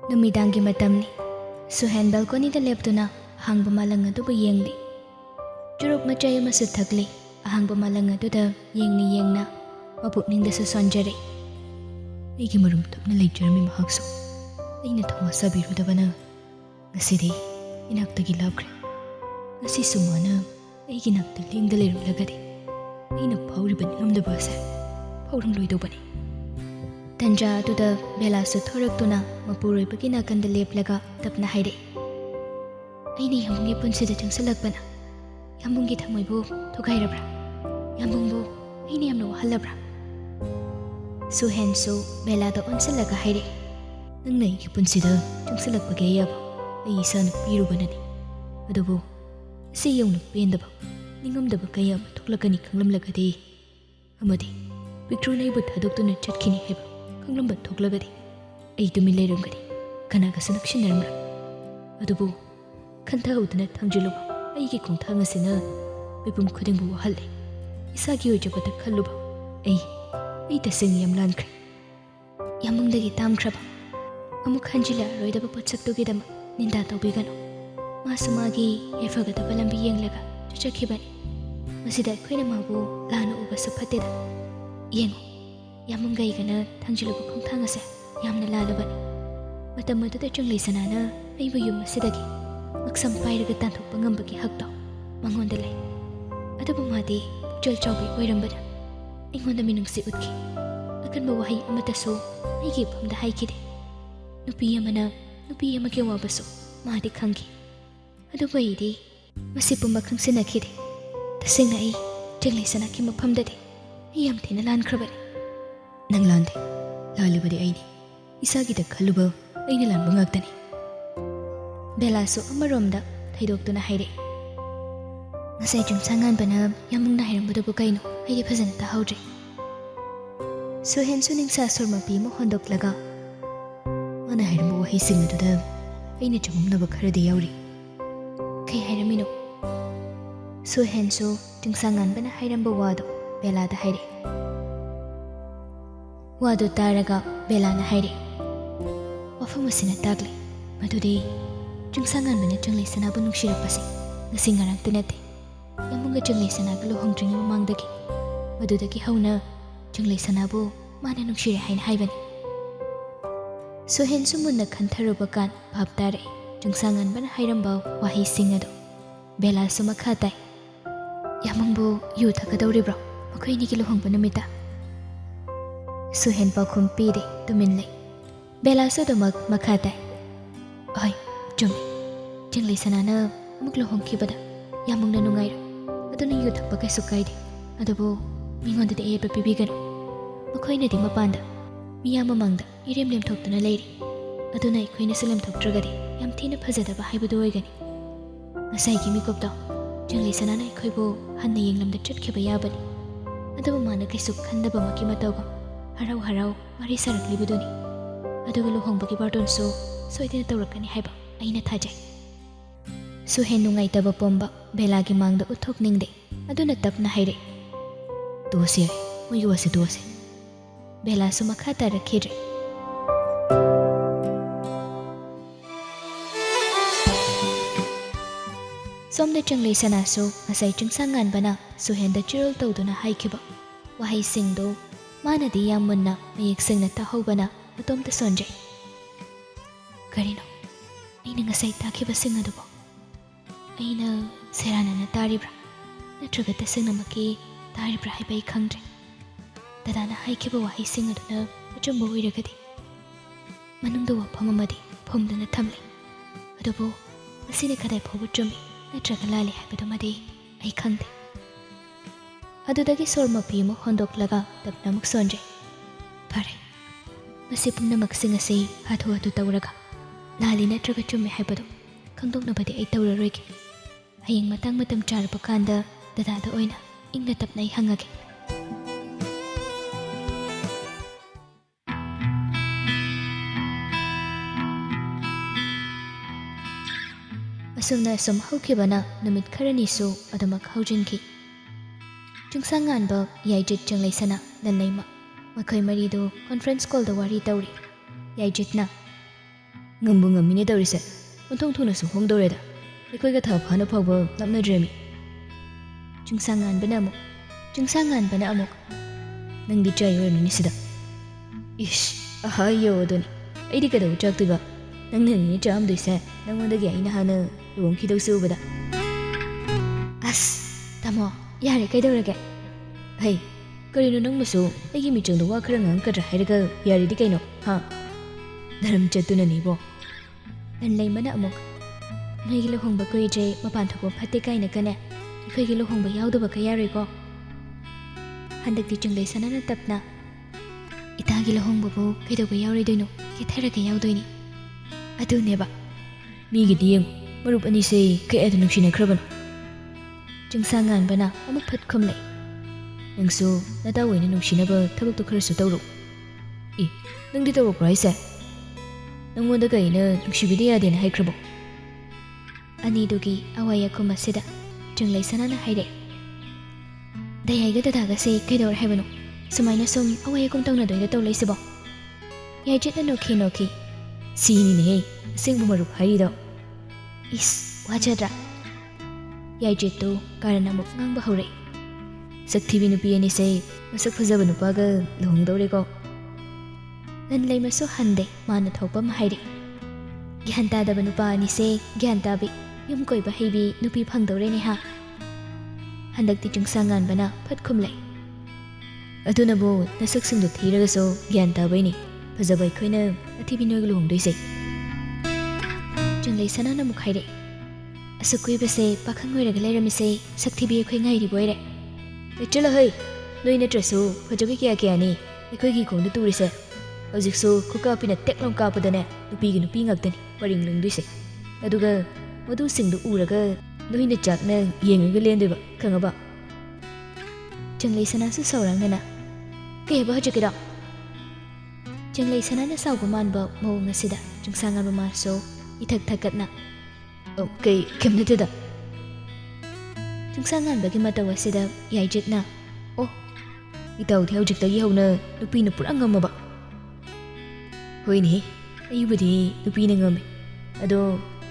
नुमिदांगी मतमनी सुहेन बाल्कोनीदा लेप्तुना अहांगबा मालंग अदुबु येंगली चुरुप मचाय अमसु थकली अहांगबा मालंग अदुदा येंगनी येंगना मपुकनिंगदसु सोंजरे अैगी मरुम तुपना लेजरमी महक्सु अैना थौवा साबिरुदबना ngasidi inaktagi lapkre ngasi sumana aigi nakta lengda lerulagadi aina phawriba ngamdaba ase phawram loidobani tanja aduda bela su thoraktuna mapuroibagi nakanda leplaga tapna haire aina yamungi punsida changsalakbana yamungi thamoibu thogairabra yamungbu aina yamna wahalabra suhensu bela da onsalaga haire nangna igi punsida changsalakbage yaba ꯑꯩ ꯏꯁꯥꯅ ꯄꯤꯔꯨꯕꯅꯅꯤ ꯑꯗꯨꯕꯨ ꯑꯁꯤ ꯌꯧꯅ ꯄꯦꯟꯗꯕ ꯅꯤꯡꯉꯝꯗꯕ ꯀꯌꯥ ꯑꯃ ꯊꯣꯛꯂꯛꯀꯅꯤ ꯈꯪꯂꯝꯂꯒꯗꯤ ꯑꯃꯗꯤ ꯄꯤꯛꯇ꯭ꯔꯨꯅ ꯑꯩꯕꯨ ꯊꯥꯗꯣꯛꯇꯨꯅ ꯆꯠꯈꯤꯅꯤ ꯍꯥꯏꯕ ꯈꯪꯂꯝꯕ ꯊꯣꯛꯂꯒꯗꯤ ꯑꯩ ꯇꯨꯃꯤꯟ ꯂꯩꯔꯝꯒꯅꯤ ꯀꯅꯥꯒꯁꯨ ꯅꯛꯁꯤꯟꯅꯔꯝꯂꯣꯏ ꯑꯗꯨꯕꯨ ꯈꯟꯊꯍꯧꯗꯅ ꯊꯝꯖꯤꯜꯂꯨꯕ ꯑꯩꯒꯤ ꯈꯣꯡꯊꯥꯡ ꯑꯁꯤꯅ ꯃꯤꯄꯨꯝ ꯈꯨꯗꯤꯡꯕꯨ ꯋꯥꯍꯜꯂꯦ ꯏꯁꯥꯒꯤ ꯑꯣꯏꯖꯕꯗ ꯈꯜꯂꯨꯕ ꯑꯩ ꯇꯁꯦꯡꯅ ꯌꯥꯝ ꯂꯥꯟꯈ꯭ꯔꯦ ꯌꯥꯃꯪꯗꯒꯤ ꯇꯥꯝꯈ꯭ꯔꯕ ꯑꯃꯨꯛ ꯍꯟꯖꯤꯜꯂꯛꯑꯔꯣꯏꯗꯕ ꯄꯣꯠꯁꯛꯇꯨꯒꯤꯗꯃꯛ निंदा तौबीगनु मासु मागी येफगदबा लंबी येंगलगा चचखिबनी मसिदा अखोइना माबु लानु उबसु फतेदा येंगु यामुंगैगना थंजिलबु खोंथांग असे यामना लालबनी मतम अदुदा चंगलेसनाना अैबु युम असिदगी मक्सम पाइरगा तांथोकपा ngambagi hakto mangonda lay अदुबु मादी पुक्चल चौबी ओइरंबदा अैंगोंदा मिनुंगसि उतखि अकनबा वहाई अमतसु अैगी फमदा हाइखिदे नुपी अमना नुपी अमगे वाबसु मादी खंगी अदुबु अैदी मसि पुंबा खंसिनखिदे तसेंगना अै चंगलेसनाकी मफमददि अै याम थीना लानख्रबनी नंग लांदे लालुबदि अैनी इसागिदा खल्लुबा अैना लानबा ngakतनी बेलासु अमरोमदा थैदोक्तुना हाइरे ngasai chungsanganbana yamungna hairambadुबु kaino अैदी फजना ताहौद्रे सुहेन सुनिंगसा सुरमापी मु होंदोक्लगा mana hairamba wahising aduda aina chamumnaba kharadi yauri kai hairamino suhensu chungsanganbana hairamba wado belada haire wado taraga belana haire wafam asina tagle madudi chungsanganbana chungleisanabu nungshirapase ngasi ngarangta nate yamunga chungleisanaga lohongdringi mamangdagi madudagi hauna chungleisanabu mana nungshire haina haibani सुहेन सुमुन्ना खंथरुबकान भाप तारे चुंगसांगनबन हाइरंबा वाही सिंग अदो बेला सुमखा ताई यामंगबु यु थकदौरिब्रो मखैनिगी लुहोंगबा नुमिता सुहेन पाखुम पीरे तुमिन लै बेला सुदमक मखा ताई ओइ चुमी चंगलेसनाना अमुक लुहोंगखिबदा यामंगना नुंगाइरो अदुना यु थकपा कैसु काइदे अदुबु मिंगोंददि एयरबा पिबिगनु मखैनदि मपांदा मिया ममंगदा इरेम लेमथोक्तुना लेरी अदुना अैखोइनासु लेमथोक्ट्रगदि याम थीना फजदबा हाइबदु ओइगनि ngसाइगी मिकोपदो चंगलेसनाना अैखोइबु हन्ना येंगलमदा चटखिबा याबनि अदुबु माना कैसु खंदबा मकी मतौगम हराउ हराउ वारी सरकलिबदुनि अदुगा लुहोंगबगी बार्टोनसु सोइदना तौरकनि हाइबा अैना थाजै सुहेन नुंगाइतबा पोंबा बेलागी मांगदा उथोकनिंगदे अदुना तपना हाइरे दोसे मोइ वसे दोसे बेलासु मखा तारखिद्रे सोमदा चंगलेसनासु ngасai chungsanganbana सुहेनदा चिरोल तौदुना हाइखिबा वाहै सिंगदो मानदि याम मुन्ना मयेक सिंगना ताहौबना अतोमता सोंजै करिनो अैना ngасai ताखिबा सिंग अदुबो अैना सेरानाना तारिब्रा नत्रगा तसेंगनमकी तारिब्रा हाइबै खंद्रे दादाना हाइखिबा वाहै सिंग अदुना अचुंबा ओइरगदि मनुंगदा वाफम अमदि फोमदुना थमले अदुबु असिना कदाइ फाउबा चुम्मि नत्रगा लाली हाइबदुमदि अै खंदे अदुदगी सोरमापी मु होंदोक्लगा तपना मुक सोंजै फरे मसि पुम्नमक सिंग असि हाथु हाथु तौरगा लाली नत्रगा चुम्मि हाइबदु खंदोक्नबदि अै तौररोइगे हयेंग मतंग मतम चारबा कांदा दादादा ओइना इंगना तपना अै हंगगे असुमना असुम हौखिबना नुमित खरनिसु अदमक हौजिनखि चुंगसांगानबा याइजित चंगलेसना लनैमा मखोइ मरिदो कॉन्फ्रेंस कॉल द वारी तौरी याइजितना Ngầm bu ngầm mini tꯧꯔꯤꯁꯦ ꯑꯣꯟꯊꯣꯛ ꯊꯨꯅꯁꯨ ꯍꯣꯡꯗꯧꯔꯦꯗ ꯑꯩꯈꯣꯏꯒ ꯊꯥ ꯐꯥꯅ ꯐꯥꯎꯕ ꯂꯥꯞꯅꯗ꯭ꯔꯦꯃꯤ ꯆꯨꯡꯁꯥ ꯉꯥꯟꯕꯅ ꯑꯃꯨꯛ ꯅꯪꯗꯤ ꯆꯥꯏ ꯑꯣꯏꯔꯝꯅꯤ ꯁꯤꯗ ꯏꯁ ꯑꯍꯥꯌꯣ ꯑꯗꯨꯅꯤ ꯑꯩꯗꯤ ꯀꯩꯗꯧ ꯆꯥꯛꯇꯣꯏꯕ ꯅꯪꯅꯅꯤꯅꯦ ꯆꯥꯝꯗꯣꯏꯁꯦ ꯅꯪꯉꯣꯟꯗꯒꯤ ꯑꯩꯅ ꯍꯥꯟꯅ ꯂꯨꯍꯣꯡꯈꯤꯗꯧꯁꯤ ꯎꯕꯗ ꯑꯁ ꯇꯥꯃꯣ ꯌꯥꯔꯦ ꯀꯩꯗꯧꯔꯒꯦ ꯍꯩ ꯀꯔꯤꯅꯣ ꯅꯪꯕꯨꯁꯨ ꯑꯩꯒꯤ ꯃꯤꯆꯪꯗ ꯋꯥ ꯈꯔ ꯉꯥꯡꯒꯗ꯭ꯔꯥ ꯍꯥꯏꯔꯒ ꯌꯥꯔꯤꯗꯤ ꯀꯩꯅꯣ ꯍꯥ ꯙꯔꯝ ꯆꯠꯇꯨꯅꯅꯤꯕꯣ ꯂꯟꯂꯩꯃꯅ ꯑꯃꯨꯛ ꯅꯣꯏꯒꯤ ꯂꯨꯍꯣꯡꯕ ꯀꯨꯏꯗ꯭ꯔꯦ ꯃꯄꯥꯟ ꯊꯣꯛꯄ ꯐꯠꯇꯦ ꯀꯥꯏꯅꯒꯅꯦ ꯑꯩꯈꯣꯏꯒꯤ ꯂꯨꯍꯣꯡꯕ ꯌꯥꯎꯗꯕ ꯀ ꯌꯥꯔꯣꯏꯀꯣ ꯍꯟꯗꯛꯇꯤ ꯆꯨꯡꯂꯩ ꯁꯅꯥꯅ ꯇꯞꯅ ꯏꯇꯥꯒꯤ ꯂꯨꯍꯣꯡꯕꯕꯨ ꯀꯩꯗꯧꯕ ꯌꯥꯎꯔꯣꯏꯗꯣꯏꯅꯣ ꯀꯦꯊꯔꯒ ꯌꯥꯎꯗꯣꯏꯅꯤ ꯑꯗꯨꯅꯦꯕ ꯃꯤꯒꯤꯗꯤ ꯌꯦꯡꯉꯨ ꯃꯔꯨꯞ ꯑꯅꯤꯁꯦ ꯀꯌꯥꯗ ꯅꯨꯡꯁꯤꯅꯈ꯭ꯔꯕꯅꯣ ꯆꯨꯡꯁꯥ ꯉꯥꯟꯕꯅ ꯑꯃꯨꯛ ꯐꯠ ꯈꯨꯝꯂꯩ ꯅꯪꯁꯨ ꯅꯇꯥꯎ ꯑꯣꯏꯅ ꯅꯨꯡꯁꯤꯅꯕ ꯊꯕꯛꯇꯣ ꯈꯔꯁꯨ ꯇꯧꯔꯛꯎ ꯏ ꯅꯪꯗꯤ ꯇꯧꯔꯛꯄ꯭ꯔꯣ ꯍꯥꯏꯁꯦ ꯅꯪꯉꯣꯟꯗ ꯀꯩꯅ ꯅꯨꯡꯁꯤꯕꯤꯗ ꯌꯥꯗꯦꯅ ꯍꯥꯏꯈ꯭ꯔꯕꯣ ꯑꯅꯤꯗꯨꯒꯤ ꯑꯋꯥꯏ ꯑꯈꯨꯝ ꯑꯁꯤꯗ ꯆꯨꯡꯂꯩ ꯁꯅꯥꯅ ꯍꯥꯏꯔꯛꯑꯦ ꯗꯌꯥꯏꯒ ꯗꯗꯥꯒꯁꯦ ꯀꯩꯗꯧꯔꯦ ꯍꯥꯏꯕꯅꯣ ꯁꯨꯃꯥꯏꯅ ꯁꯨꯝ ꯑꯋꯥꯏ ꯑꯈꯨꯝ ꯇꯧꯅꯗꯣꯏꯅ ꯇꯧ ꯂꯩꯁꯤꯕꯣ ꯌꯥꯏꯖꯦꯠꯅ ꯅꯣꯛꯈꯤ ꯁꯤꯅꯤꯅꯦꯍꯦ ꯑꯁꯦꯡꯕ ꯃꯔꯨꯞ ꯍꯥꯏꯔꯤꯗꯣ ꯏꯁ ꯋꯥꯖꯗ꯭ꯔꯥ ꯌꯥꯏꯖꯦꯠꯇꯨ ꯀꯥꯔꯟ ꯑꯃꯨꯛ ꯉꯥꯡꯕ ꯍꯧꯔꯛꯏ ꯁꯛꯊꯤꯕꯤ ꯅꯨꯄꯤ ꯑꯅꯤꯁꯦ ꯃꯁꯛ ꯐꯖꯕ ꯅꯨꯄꯥꯒ ꯂꯨꯍꯣꯡꯗꯧꯔꯦꯀꯣ ꯂꯟꯂꯩꯃꯁꯨ ꯍꯟꯗꯦ ꯃꯥꯅ ꯊꯣꯛꯄ ꯑꯃ ꯍꯥꯏꯔꯛꯏ ꯒ꯭ꯌꯥꯟ ꯇꯥꯗꯕ ꯅꯨꯄꯥ ꯑꯅꯤꯁꯦ ꯒ꯭ꯌꯥꯟ ꯇꯥꯕꯤ ꯌꯨꯝ ꯀꯣꯏꯕ ꯍꯩꯕꯤ ꯅꯨꯄꯤ ꯐꯪꯗꯧꯔꯦꯅꯦ ꯍꯥ ꯍꯟꯗꯛꯇꯤ ꯆꯨꯡꯁꯥ ꯉꯥꯟꯕꯅ ꯐꯠ ꯈꯨꯝꯂꯩ ꯑꯗꯨꯅꯕꯨ ꯅꯁꯛꯁꯤꯡꯗꯨ ꯊꯤꯔꯒꯁꯨ ꯒ꯭ꯌꯥꯟ ꯇꯥꯕꯩꯅꯤ ꯐꯖꯕ ꯑꯩꯈꯣꯏꯅ ꯑꯊꯤꯕꯤ ꯅꯣꯏꯒ ꯂꯨꯍꯣꯡꯗꯣꯏꯁꯦ ꯆꯨꯡꯂꯩ ꯁꯅꯥꯅ ꯑꯃꯨꯛ ꯍꯥꯏꯔꯛꯏ ꯑꯁꯨꯛ ꯀꯨꯏꯕꯁꯦ ꯄꯥꯈꯪ ꯑꯣꯏꯔꯒ ꯂꯩꯔꯝꯃꯤꯁꯦ ꯁꯛꯊꯤꯕꯤ ꯑꯩꯈꯣꯏ ꯉꯥꯏꯔꯤꯕ ꯑꯣꯏꯔꯦ ꯆꯠꯂꯣꯍꯩ ꯅꯣꯏ ꯅꯠꯇ꯭ꯔꯁꯨ ꯐꯖꯕꯤ ꯀꯌꯥꯅꯤ ꯑꯩꯈꯣꯏꯒꯤ ꯈꯣꯡꯗ ꯇꯨꯔꯤꯁꯦ ꯍꯧꯖꯤꯛꯁꯨ ꯈꯨꯀꯥꯞꯄꯤꯅ ꯇꯦꯛ ꯂꯥꯎ ꯀꯥꯞꯄꯗꯅꯦ ꯅꯨꯄꯤꯒꯤ ꯅꯨꯄꯤ ꯉꯥꯛꯇꯅꯤ ꯄꯔꯤꯡ ꯂꯪꯗꯣꯏꯁꯦ ꯑꯗꯨꯒ ꯃꯗꯨꯁꯤꯡꯗꯨ ꯎꯔꯒ ꯅꯣꯏꯅ ꯆꯥꯛꯅ ꯌꯦꯡꯉꯒ ꯂꯦꯟꯗꯣꯏꯕ ꯈꯪꯉꯕ ꯆꯨꯡꯂꯩ ꯁꯅꯥꯁꯨ ꯁꯥꯎꯔꯥꯡꯅꯅ ꯀꯩ ꯍꯥꯏꯕ ꯍꯧꯖꯤꯛꯀꯤꯗꯣ ꯆꯨꯡꯂꯩ ꯁꯅꯥꯅ ꯁꯥꯎꯕ ꯃꯥꯟꯕ ꯃꯑꯣꯡ ꯑꯁꯤꯗ ꯆꯨꯡꯁꯥ ꯉꯥꯟꯕ ꯃꯥꯁꯨ ꯏꯊꯛ ꯊꯛꯀꯠꯅ ꯀꯩꯝ ꯅꯠꯇꯦꯗ ꯆꯨꯡꯁꯥ ꯉꯥꯟꯕꯒꯤ ꯃꯇꯧ ꯑꯁꯤꯗ ꯌꯥꯏꯖꯦꯠꯅ ꯑꯣ ꯏꯇꯥꯎꯗꯤ ꯍꯧꯖꯤꯛꯇꯒꯤ ꯍꯧꯅ ꯅꯨꯄꯤꯅ ꯄꯨꯔꯥ ꯉꯝꯃꯕ ꯍꯣꯏꯅꯦ ꯑꯩꯕꯨꯗꯤ ꯅꯨꯄꯤꯅ ꯉꯝꯃꯦ ꯑꯗꯣ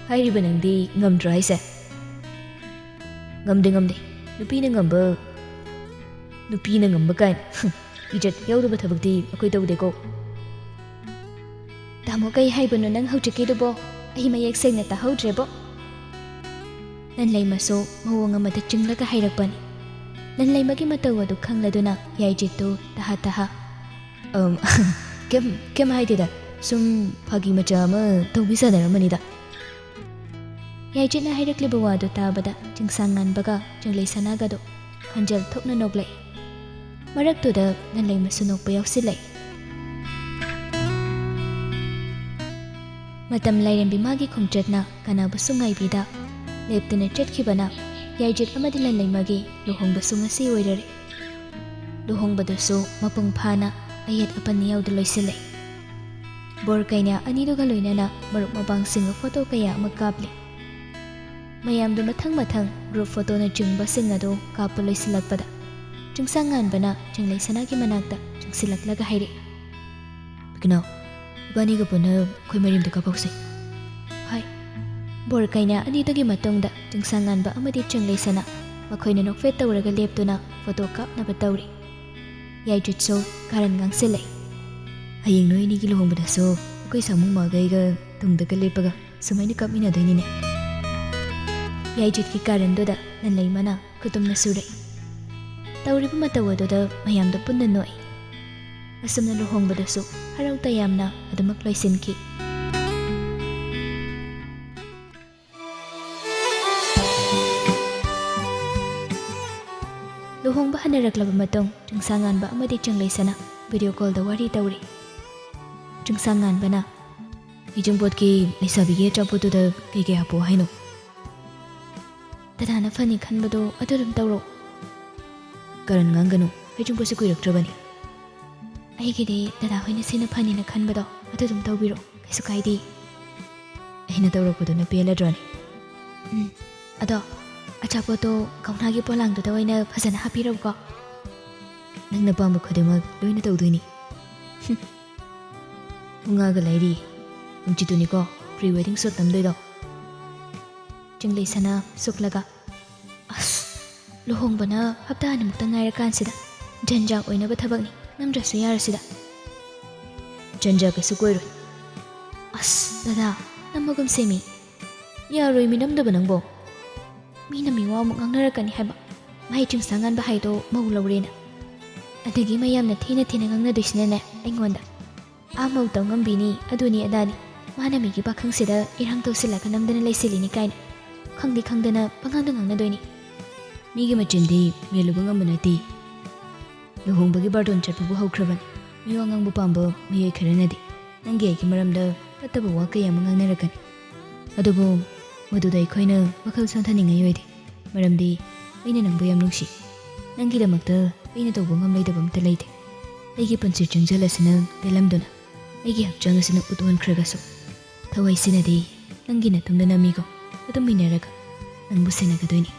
ꯍꯥꯏꯔꯤꯕ ꯅꯪꯗꯤ ꯉꯝꯗ꯭ꯔꯣ ꯍꯥꯏꯁꯦ ꯉꯝꯗꯦ ꯅꯨꯄꯤꯅ ꯉꯝꯕ ꯀꯥꯏꯅ ꯏꯖꯠ ꯌꯥꯎꯗꯕ ꯊꯕꯛꯇꯤ ꯑꯩꯈꯣꯏ ꯇꯧꯗꯦꯀꯣ ꯇꯥꯃꯣ ꯀꯩ ꯍꯥꯏꯕꯅꯣ ꯅꯪ ꯍꯧꯖꯤꯛꯀꯤꯗꯨꯕꯣ ꯑꯩ ꯃꯌꯦꯛ ꯁꯦꯡꯅ ꯇꯥꯍꯧꯗ꯭ꯔꯦꯕꯣ ꯂꯟꯂꯩꯃꯁꯨ ꯃꯑꯣꯡ ꯑꯃꯗ ꯆꯤꯡꯂꯒ ꯍꯥꯏꯔꯛꯄꯅꯤ ꯂꯟꯂꯩꯃꯒꯤ ꯃꯇꯧ ꯑꯗꯨ ꯈꯪꯂꯗꯨꯅ ꯌꯥꯏꯖꯦꯠꯇꯨ ꯇꯍꯥ ꯀꯩꯝ ꯍꯥꯏꯗꯦꯗ ꯁꯨꯝ ꯐꯥꯒꯤ ꯃꯆꯥ ꯑꯃ ꯇꯧꯕꯤꯁꯥꯟꯅꯔꯝꯃꯅꯤꯗ ꯌꯥꯏꯖꯦꯠꯅ ꯍꯥꯏꯔꯛꯂꯤꯕ ꯋꯥꯗꯨ ꯇꯥꯕꯗ ꯆꯨꯡꯁꯥ ꯉꯥꯟꯕꯒ ꯆꯨꯡꯂꯩ ꯁꯅꯥꯒꯗꯣ ꯈꯟꯖꯦꯜ ꯊꯣꯛꯅ ꯅꯣꯛꯂꯛꯏ ꯃꯔꯛꯇꯨꯗ ꯂꯟꯂꯩꯃꯁꯨ ꯅꯣꯛꯄ ꯌꯥꯎꯁꯤꯜꯂꯛꯏ ꯃꯇꯝ ꯂꯩꯔꯦꯝꯕꯤ ꯃꯥꯒꯤ ꯈꯣꯡꯆꯠꯅ ꯀꯅꯥꯕꯨꯁꯨ ꯉꯥꯏꯕꯤꯗ ꯂꯦꯞꯇꯨꯅ ꯆꯠꯈꯤꯕꯅ ꯌꯥꯏꯖꯦꯠ ꯑꯃꯗꯤ ꯂꯟꯂꯩꯃꯒꯤ ꯂꯨꯍꯣꯡꯕꯁꯨ ꯉꯁꯤ ꯑꯣꯏꯔꯔꯦ ꯂꯨꯍꯣꯡꯕꯗꯨꯁꯨ ꯃꯄꯨꯡ ꯐꯥꯅ ꯑꯌꯦꯠ ꯑꯄꯟ ꯌꯥꯎꯗ ꯂꯣꯏꯁꯤꯜꯂꯛꯏ ꯕꯣꯔ ꯀꯩꯅꯥ ꯑꯅꯤꯗꯨꯒ ꯂꯣꯏꯅꯅ ꯃꯔꯨꯞ ꯃꯄꯥꯡꯁꯤꯡꯒ ꯐꯣꯇꯣ ꯀꯌꯥ ꯑꯃ ꯀꯥꯞꯂꯤ ꯃꯌꯥꯝꯗꯨ ꯃꯊꯪ ꯒ꯭ꯔꯨꯞ ꯐꯣꯇꯣꯅꯆꯤꯡꯕꯁꯤꯡ ꯑꯗꯨ ꯀꯥꯞꯄ ꯂꯣꯏꯁꯤꯜꯂꯛꯄꯗ ꯆꯨꯡꯁꯥ ꯉꯥꯟꯕꯅ ꯆꯨꯡꯂꯩ ꯁꯅꯥꯒꯤ ꯃꯅꯥꯛꯇ ꯆꯪꯁꯤꯜꯂꯛꯂꯒ ꯍꯥꯏꯔꯛꯏ ꯀꯩꯅꯣ 이번이가 보는 ꯈꯣꯏꯃꯔꯤꯝꯗ ꯀꯥꯞꯍꯧꯁꯦ ꯍꯣꯏ ꯕꯣꯔ ꯀꯩꯅꯥ ꯑꯅꯤꯗꯨꯒꯤ ꯃꯇꯨꯡꯗ ꯆꯨꯡꯁꯥ ꯉꯥꯟꯕ ꯑꯃꯗꯤ ꯆꯨꯡꯂꯩ ꯁꯅꯥ ꯃꯈꯣꯏꯅ ꯅꯣꯛꯐꯦꯠ ꯇꯧꯔꯒ ꯂꯦꯞꯇꯨꯅ ꯐꯣꯇꯣ ꯀꯥꯞꯅꯕ ꯇꯧꯔꯤ ꯌꯥꯏꯖꯦꯠꯁꯨ ꯀꯥꯔꯟ ꯉꯥꯡꯁꯤꯜꯂꯛꯏ ꯍꯌꯦꯡ ꯅꯣꯏ ꯑꯅꯤꯒꯤ ꯂꯨꯍꯣꯡꯕꯗꯁꯨ ꯑꯩꯈꯣꯏ ꯁꯥꯃꯨꯡ ꯃꯥꯒꯩꯒ ꯇꯨꯡꯗꯒ ꯂꯦꯞꯄꯒ ꯁꯨꯃꯥꯏꯅ ꯀꯥꯞꯃꯤꯟꯅꯗꯣꯏꯅꯤꯅꯦ ꯌꯥꯏꯖꯦꯠꯀꯤ ꯀꯥꯔꯟꯗꯨꯗ ꯂꯟꯂꯩꯃꯅ ꯈꯨꯇꯨꯝꯅ ꯁꯨꯔꯛꯏ ꯇꯧꯔꯤꯕ ꯃꯇꯧ ꯑꯗꯨꯗ ꯃꯌꯥꯝꯗ ꯄꯨꯟꯅ ꯅꯣꯛꯏ ꯑꯁꯨꯝꯅ ꯂꯨꯍꯣꯡꯕꯗꯁꯨ ꯍꯔꯥꯎ ꯇꯌꯥꯝꯅ ꯑꯗꯨꯃꯛ ꯂꯣꯏꯁꯤꯟꯈꯤ ꯂꯨꯍꯣꯡꯕ ꯍꯟꯅꯔꯛꯂꯕ ꯃꯇꯨꯡ ꯆꯨꯡꯁꯥ ꯉꯥꯟꯕ ꯑꯃꯗꯤ ꯆꯨꯡꯂꯩ ꯁꯅꯥ ꯚꯤꯗꯤꯑꯣ ꯀꯣꯜꯗ ꯋꯥꯔꯤ ꯇꯧꯔꯤ ꯆꯨꯡꯁꯥ ꯉꯥꯟꯕꯅ ꯍꯩꯖꯤꯡꯄꯣꯠꯀꯤ ꯂꯩꯁꯥꯕꯤꯒꯤ ꯑꯆꯥꯄꯣꯠꯇꯨꯗ ꯀꯩ ꯍꯥꯞꯄꯣ ꯍꯥꯏꯅꯣ ꯗꯗꯥꯅ ꯐꯅꯤ ꯈꯟꯕꯗꯣ ꯑꯗꯨ ꯑꯗꯨꯝ ꯇꯧꯔꯣ ꯀꯔꯟ ꯉꯥꯡꯒꯅꯨ ꯍꯩꯖꯤꯡꯄꯣꯠꯁꯦ ꯀꯨꯏꯔꯛꯇ꯭ꯔꯕꯅꯤ ꯑꯩꯒꯤꯗꯤ ꯗꯗꯥ ꯍꯣꯏꯅ ꯁꯤꯅ ꯐꯅꯤꯅ ꯈꯟꯕꯗꯣ ꯑꯗꯨ ꯑꯗꯨꯝ ꯇꯧꯕꯤꯔꯣ ꯀꯩꯁꯨ ꯀꯥꯏꯗꯦ ꯑꯩꯅ ꯇꯧꯔꯛꯄꯗꯨꯅ ꯄꯦꯜꯂꯗ꯭ꯔꯅꯤ ꯑꯗꯣ ꯑꯆꯥꯄꯣꯠꯇꯣ ꯀꯧꯅꯥꯒꯤ ꯄꯣꯂꯥꯡꯗꯨꯗ ꯑꯣꯏꯅ ꯐꯖꯅ ꯍꯥꯞꯄꯤꯔꯛꯎꯀꯣ ꯅꯪꯅ ꯄꯥꯝꯕ ꯈꯨꯗꯤꯡꯃꯛ ꯂꯣꯏꯅ ꯇꯧꯗꯣꯏꯅꯤ ꯃꯨꯉꯥꯒ ꯂꯩꯔꯤ ꯅꯨꯡꯆꯤꯠꯇꯨꯅꯤꯀꯣ ꯄ꯭ꯔꯤ ꯋꯦꯗꯤꯡ ꯁꯨꯠ ꯅꯝꯗꯣꯏꯗꯣ? ꯆꯪꯂꯩ ꯁꯅꯥ ꯁꯨꯛꯂꯒ ꯑꯁ ꯂꯨꯍꯣꯡꯕꯅ ꯍꯞꯇꯥ ꯑꯅꯤꯃꯨꯛꯇ ꯉꯥꯏꯔꯀꯥꯟꯁꯤꯗ ꯖꯟꯖꯥ ꯑꯣꯏꯅꯕ ꯊꯕꯛꯅꯤ ꯅꯝꯗ꯭ꯔꯁꯨ ꯌꯥꯔꯁꯤꯗ꯫ ꯖꯟꯖꯥ ꯀꯩꯁꯨ ꯀꯣꯏꯔꯣꯏ꯫ ꯑꯁ ꯗꯗꯥ ꯅꯝꯃꯒꯨꯝꯁꯦ ꯃꯤ꯫ ꯌꯥꯔꯣꯏ ꯃꯤ ꯅꯝꯗꯕ ꯅꯪꯕꯣ꯫ ꯃꯤꯅ ꯃꯤꯋꯥꯃꯨꯛ ꯉꯥꯡꯅꯔꯛꯀꯅꯤ ꯍꯥꯏꯕ ꯃꯍꯩ ꯆꯤꯡꯁꯥ ꯉꯥꯟꯕ ꯍꯥꯏꯗꯣ ꯃꯧ ꯂꯧꯔꯦꯅ꯫ ꯑꯗꯒꯤ ꯃꯌꯥꯝꯅ ꯊꯤꯅ ꯉꯥꯡꯅꯗꯣꯏꯁꯤꯅꯅꯦ ꯑꯩꯉꯣꯟꯗ ꯃꯧ ꯇꯧ ꯉꯝꯕꯤꯅꯤ ꯑꯗꯨꯅꯤ ꯑꯗꯥꯅꯤ ꯃꯥꯅ ꯃꯤꯒꯤ ꯄꯥꯈꯪꯁꯤꯗ ꯏꯔꯥꯡ ꯇꯧꯁꯤꯜꯂꯒ ꯅꯝꯗꯅ ꯂꯩꯁꯤꯜꯂꯤꯅꯤ ꯀꯥꯏꯅ ꯈꯪꯗꯤ ꯈꯪꯗꯅ ꯄꯉꯥꯡꯗ ꯉꯥꯡꯅꯗꯣꯏꯅꯤ꯫ ꯃꯤꯒꯤ ꯃꯆꯤꯟꯗꯤ ꯃꯦꯜꯂꯨꯕ ꯉꯝꯕ ꯅꯠꯇꯦ꯫ ꯂꯨꯍꯣꯡꯕꯒꯤ ꯕꯥꯔꯇꯣꯟ ꯆꯠꯄꯕꯨ ꯍꯧꯈ꯭ꯔꯕꯅꯤ꯫ ꯃꯤꯋꯥ ꯉꯥꯡꯕ ꯄꯥꯝꯕ ꯃꯤꯑꯣꯏ ꯈꯔꯅꯗꯤ ꯅꯪꯒꯤ ꯑꯩꯒꯤ ꯃꯔꯝꯗ ꯐꯠꯇꯕ ꯋꯥ ꯀꯌꯥ ꯑꯃ ꯉꯥꯡꯅꯔꯛꯀꯅꯤ꯫ ꯑꯗꯨꯕꯨ ꯃꯗꯨꯗ ꯑꯩꯈꯣꯏꯅ ꯋꯥꯈꯜ ꯁꯣꯟꯊꯅꯤꯡꯉꯥꯏ ꯑꯣꯏꯗꯦ ꯃꯔꯝꯗꯤ ꯑꯩꯅ ꯅꯪꯕꯨ ꯌꯥꯝ ꯅꯨꯡꯁꯤ꯫ ꯅꯪꯒꯤꯗꯃꯛꯇ ꯑꯩꯅ ꯇꯧꯕ ꯉꯝꯂꯣꯏꯗꯕ ꯑꯝꯇ ꯂꯩꯇꯦ꯫ ꯑꯩꯒꯤ ꯄꯨꯟꯁꯤ ꯆꯪꯖꯜ ꯑꯁꯤꯅ ꯇꯦꯜꯂꯝꯗꯨꯅ ꯑꯩꯒꯤ ꯍꯛꯆꯥꯡ ꯑꯁꯤꯅ ꯎꯠꯑꯣꯟꯈ꯭ꯔꯒꯁꯨ ꯊꯋꯥꯏꯁꯤꯅꯗꯤ ꯅꯪꯒꯤ ꯅꯇꯨꯡꯗ ꯅꯝꯃꯤꯀꯣ ꯑꯗꯨꯝ ꯏꯟꯅꯔꯒ ꯅꯪꯕꯨ ꯁꯦꯟꯅꯒꯗꯣꯏꯅꯤ꯫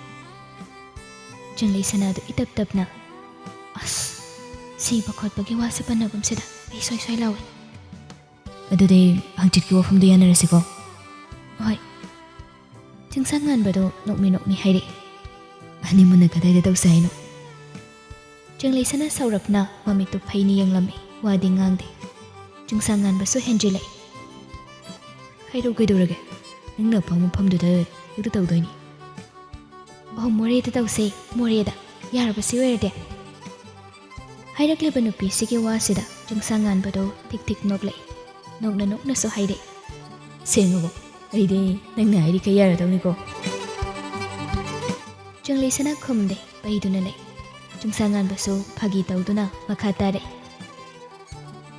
ꯆꯪꯂꯩ ꯁꯅꯥꯗꯨ ꯏꯇꯞ ꯇꯞꯅ ꯑꯁ ꯁꯤꯕ ꯈꯣꯠꯄꯒꯤ ꯋꯥꯁꯦ ꯄꯟꯅꯒꯨꯝꯁꯤꯗ ꯑꯩ ꯁꯣꯏ ꯂꯥꯎꯏ꯫ ꯑꯗꯨꯗꯤ ꯍꯪꯆꯤꯠꯀꯤ ꯋꯥꯐꯝꯗꯣ ꯌꯥꯅꯔꯁꯤꯀꯣ? ꯍꯣꯏ꯫ ꯆꯤꯡꯁꯥꯡ ꯉꯥꯟꯕꯗꯣ ꯅꯣꯛꯃꯤ ꯍꯥꯏꯔꯛꯏ꯫ ꯍꯅꯤꯃꯨꯟꯅ ꯀꯗꯥꯏꯗ ꯇꯧꯁꯦ ꯍꯥꯏꯅꯣ? ꯆꯪꯂꯩ ꯁꯅꯥ ꯁꯥꯎꯔꯞꯅ ꯃꯃꯤꯠꯇꯨ ꯐꯩꯅ ꯌꯦꯡꯂꯝꯃꯤ ꯋꯥꯗꯤ ꯉꯥꯡꯗꯦ꯫ ꯆꯤꯡꯁꯥꯡ ꯉꯥꯟꯕꯁꯨ ꯍꯦꯟꯖꯤꯜꯂꯛꯏ꯫ ꯍꯥꯏꯔꯛꯎ ꯀꯩꯗꯧꯔꯒꯦ? ꯅꯪꯅ ꯑꯄꯥꯝꯕ ꯃꯐꯝꯗꯨꯗ ꯍꯦꯛꯇ ꯇꯧꯗꯣꯏꯅꯤ꯫ ꯃꯣꯔꯦꯗ ꯇꯧꯁꯦ ꯃꯣꯔꯦꯗ ꯌꯥꯔꯕꯁꯤ ꯑꯣꯏꯔꯗꯤ꯫ ꯍꯥꯏꯔꯛꯂꯤꯕ ꯅꯨꯄꯤꯁꯤꯒꯤ ꯋꯥꯁꯤꯗ ꯆꯤꯡꯁꯥꯡ ꯉꯥꯟꯕꯗꯣ ꯊꯤꯛ ꯅꯣꯛꯂꯛꯏ꯫ ꯅꯣꯛꯅꯁꯨ ꯍꯥꯏꯔꯛꯏ꯫ ꯁꯦꯡꯉꯕꯣ? ꯑꯩꯗꯤ ꯅꯪꯅ ꯍꯥꯏꯔꯤꯈꯩ ꯌꯥꯔꯗꯧꯅꯤꯀꯣ꯫ ꯆꯪꯂꯩ ꯁꯅꯥ ꯈꯨꯝꯗꯦ ꯄꯩꯗꯨꯅ ꯂꯩ꯫ ꯆꯤꯡꯁꯥꯡ ꯉꯥꯟꯕꯁꯨ ꯐꯥꯒꯤ ꯇꯧꯗꯨꯅ ꯃꯈꯥ ꯇꯥꯔꯛꯏ꯫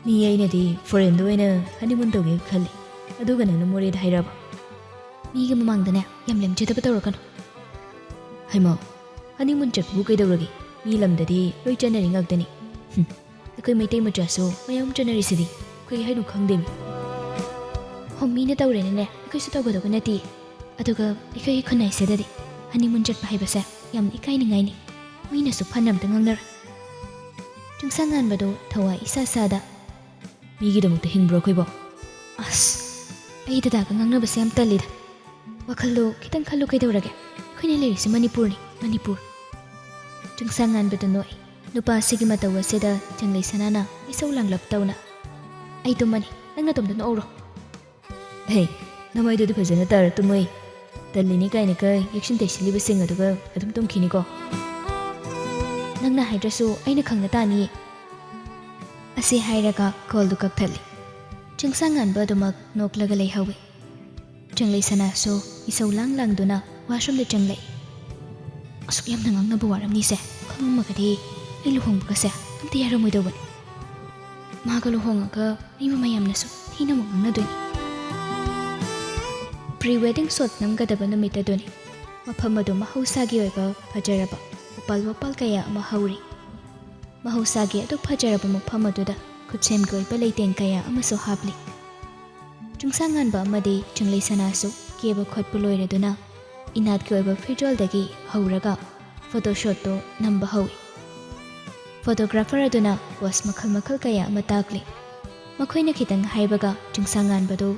ꯃꯤ ꯑꯩꯅꯗꯤ ꯐꯣꯔꯦꯟꯗ ꯑꯣꯏꯅ ꯍꯅꯤꯃꯨꯟ ꯇꯧꯒꯦ ꯈꯜꯂꯤ ꯑꯗꯨꯒ ꯅꯪꯅ ꯃꯣꯔꯦꯗ ꯍꯥꯏꯔꯕ? ꯃꯤꯒꯤ ꯃꯃꯥꯡꯗꯅꯦ ꯌꯥꯝ ꯂꯦꯝꯖꯗꯕ ꯇꯧꯔꯛꯀꯅꯨ꯫ ꯍꯩꯃꯥ ꯍꯅꯤꯃꯨꯟ ꯆꯠꯄꯕꯨ ꯀꯩꯗꯧꯔꯒꯦ? ꯃꯤ ꯂꯝꯗꯗꯤ ꯂꯣꯏ ꯆꯠꯅꯔꯤ ꯉꯥꯛꯇꯅꯤ꯫ ꯑꯩꯈꯣꯏ ꯃꯩꯇꯩ ꯃꯆꯥꯁꯨ ꯃꯌꯥꯝ ꯆꯠꯅꯔꯤꯁꯤꯗꯤ ꯑꯩꯈꯣꯏ ꯍꯥꯏꯅꯣ ꯈꯪꯗꯦꯃꯤ꯫ ꯃꯤꯅ ꯇꯧꯔꯦꯅꯅꯦ ꯑꯩꯈꯣꯏꯁꯨ ꯇꯧꯒꯗꯧꯕ ꯅꯠꯇꯦ꯫ ꯑꯗꯨꯒ ꯑꯩꯈꯣꯏꯒꯤ ꯈꯨꯟꯅꯥꯏꯁꯤꯗꯗꯤ ꯍꯅꯤꯃꯨꯟ ꯆꯠꯄ ꯍꯥꯏꯕꯁꯦ ꯌꯥꯝꯅ ꯏꯀꯥꯏꯅꯤꯡꯉꯥꯏꯅꯤ꯫ ꯃꯤꯅꯁꯨ ꯐꯅ ꯑꯝꯇ ꯉꯥꯡꯅꯔꯣꯏ꯫ ꯆꯤꯡꯁꯥꯡ ꯉꯥꯟꯕꯗꯣ ꯊꯋꯥꯏ ꯏꯁꯥ ꯁꯥꯗ ꯃꯤꯒꯤꯗꯃꯛꯇ ꯍꯤꯡꯕ꯭ꯔꯣ ꯑꯩꯈꯣꯏꯕꯣ? ꯑꯁ ꯑꯩ ꯗꯗꯥꯒ ꯉꯥꯡꯅꯕꯁꯦ ꯌꯥꯝ ꯇꯜꯂꯤꯗ꯫ ꯋꯥꯈꯜꯗꯣ ꯈꯤꯇꯪ ꯈꯜꯂꯨ ꯀꯩꯗꯧꯔꯒꯦ? ꯑꯩꯈꯣꯏꯅ ꯂꯩꯔꯤꯁꯤ ꯃꯅꯤꯄꯨꯔꯅꯤ ꯃꯅꯤꯄꯨꯔ꯫ ꯆꯤꯡꯁꯥꯡ ꯉꯥꯟꯕꯗ ꯅꯣꯛꯏ꯫ ꯅꯨꯄꯥꯁꯤꯒꯤ ꯃꯇꯧ ꯑꯁꯤꯗ ꯆꯪꯂꯩ ꯁꯅꯥꯅ ꯏꯁꯧ ꯂꯥꯡꯂꯞ ꯇꯧꯅ ꯑꯩ ꯇꯨꯝꯃꯅꯤ ꯅꯪꯅ ꯇꯨꯝꯗ ꯅꯣꯛꯎꯔꯣ꯫ ꯍꯦ ꯅꯃꯥꯏꯗꯨꯗꯤ ꯐꯖꯅ ꯇꯥꯔ ꯇꯨꯝꯃꯣꯏ꯫ ꯇꯜꯂꯤꯅꯤ ꯀꯥꯏꯅꯀ ꯌꯦꯛꯁꯤꯟ ꯇꯩꯁꯤꯜꯂꯤꯕꯁꯤꯡ ꯑꯗꯨꯒ ꯑꯗꯨꯝ ꯇꯨꯝꯈꯤꯅꯤꯀꯣ꯫ ꯅꯪꯅ ꯍꯥꯏꯗ꯭ꯔꯁꯨ ꯑꯩꯅ ꯈꯪꯅ ꯇꯥꯅꯤꯌꯦ꯫ ꯑꯁꯤ ꯍꯥꯏꯔꯒ ꯀꯣꯜꯗꯨ ꯀꯛꯊꯠꯂꯤ꯫ ꯆꯤꯡꯁꯥꯡ ꯉꯥꯟꯕ ꯑꯗꯨꯃꯛ ꯅꯣꯛꯂꯒ ꯂꯩꯍꯧꯏ꯫ ꯆꯪꯂꯩ ꯁꯅꯥꯁꯨ ꯏꯁꯧ ꯂꯥꯡꯗꯨꯅ ꯋꯥꯁꯔꯨꯝꯗ ꯆꯪꯂꯛꯏ꯫ ꯑꯁꯨꯛ ꯌꯥꯝꯅ ꯉꯥꯡꯅꯕ ꯋꯥꯔꯝꯅꯤꯁꯦ ꯈꯪꯉꯝꯃꯒꯗꯤ ꯑꯩ ꯂꯨꯍꯣꯡꯕꯒꯁꯦ ꯑꯝꯇ ꯌꯥꯔꯝꯃꯣꯏꯗꯧꯕꯅꯤ꯫ ꯃꯥꯒ ꯂꯨꯍꯣꯡꯉꯒ ꯃꯤꯕ ꯃꯌꯥꯝꯅꯁꯨ ꯊꯤꯅ ꯑꯃꯨꯛ ꯉꯥꯡꯅꯗꯣꯏꯅꯤ꯫ ꯄ꯭ꯔꯤ ꯋꯦꯗꯤꯡ ꯁꯣꯠ ꯅꯝꯒꯗꯕ ꯅꯨꯃꯤꯠ ꯑꯗꯨꯅꯤ꯫ ꯃꯐꯝ ꯑꯗꯨ ꯃꯍꯧꯁꯥꯒꯤ ꯑꯣꯏꯕ ꯐꯖꯔꯕ ꯎꯄꯥꯜ ꯋꯥꯄꯥꯜ ꯀꯌꯥ ꯑꯃ ꯍꯧꯔꯤ꯫ ꯃꯍꯧꯁꯥꯒꯤ ꯑꯗꯨꯛ ꯐꯖꯔꯕ ꯃꯐꯝ ꯑꯗꯨꯗ ꯈꯨꯠꯁꯦꯝꯒꯤ ꯑꯣꯏꯕ ꯂꯩꯇꯦꯡ ꯀꯌꯥ ꯑꯃꯁꯨ ꯍꯥꯞꯂꯤ꯫ ꯆꯤꯡꯁꯥꯡ ꯉꯥꯟꯕ ꯑꯃꯗꯤ ꯆꯪꯂꯩ ꯁꯅꯥꯁꯨ ꯀꯦꯕ ꯈꯣꯠꯄ ꯂꯣꯏꯔꯗꯨꯅ ꯏꯅꯥꯠꯀꯤ ꯑꯣꯏꯕ ꯐꯤꯖꯣꯜꯗꯒꯤ ꯍꯧꯔꯒ ꯐꯣꯇꯣꯁꯣꯠꯇꯨ ꯅꯝꯕ ꯍꯧꯏ꯫ ꯐꯣꯇꯣꯒ꯭ꯔꯥꯐꯔ ꯑꯗꯨꯅ ꯄꯣꯁ ꯃꯈꯜ ꯀꯌꯥ ꯑꯃ ꯇꯥꯛꯂꯤ꯫ ꯃꯈꯣꯏꯅ ꯈꯤꯇꯪ ꯍꯥꯏꯕꯒ ꯆꯤꯡꯁꯥꯡ ꯉꯥꯟꯕꯗꯨ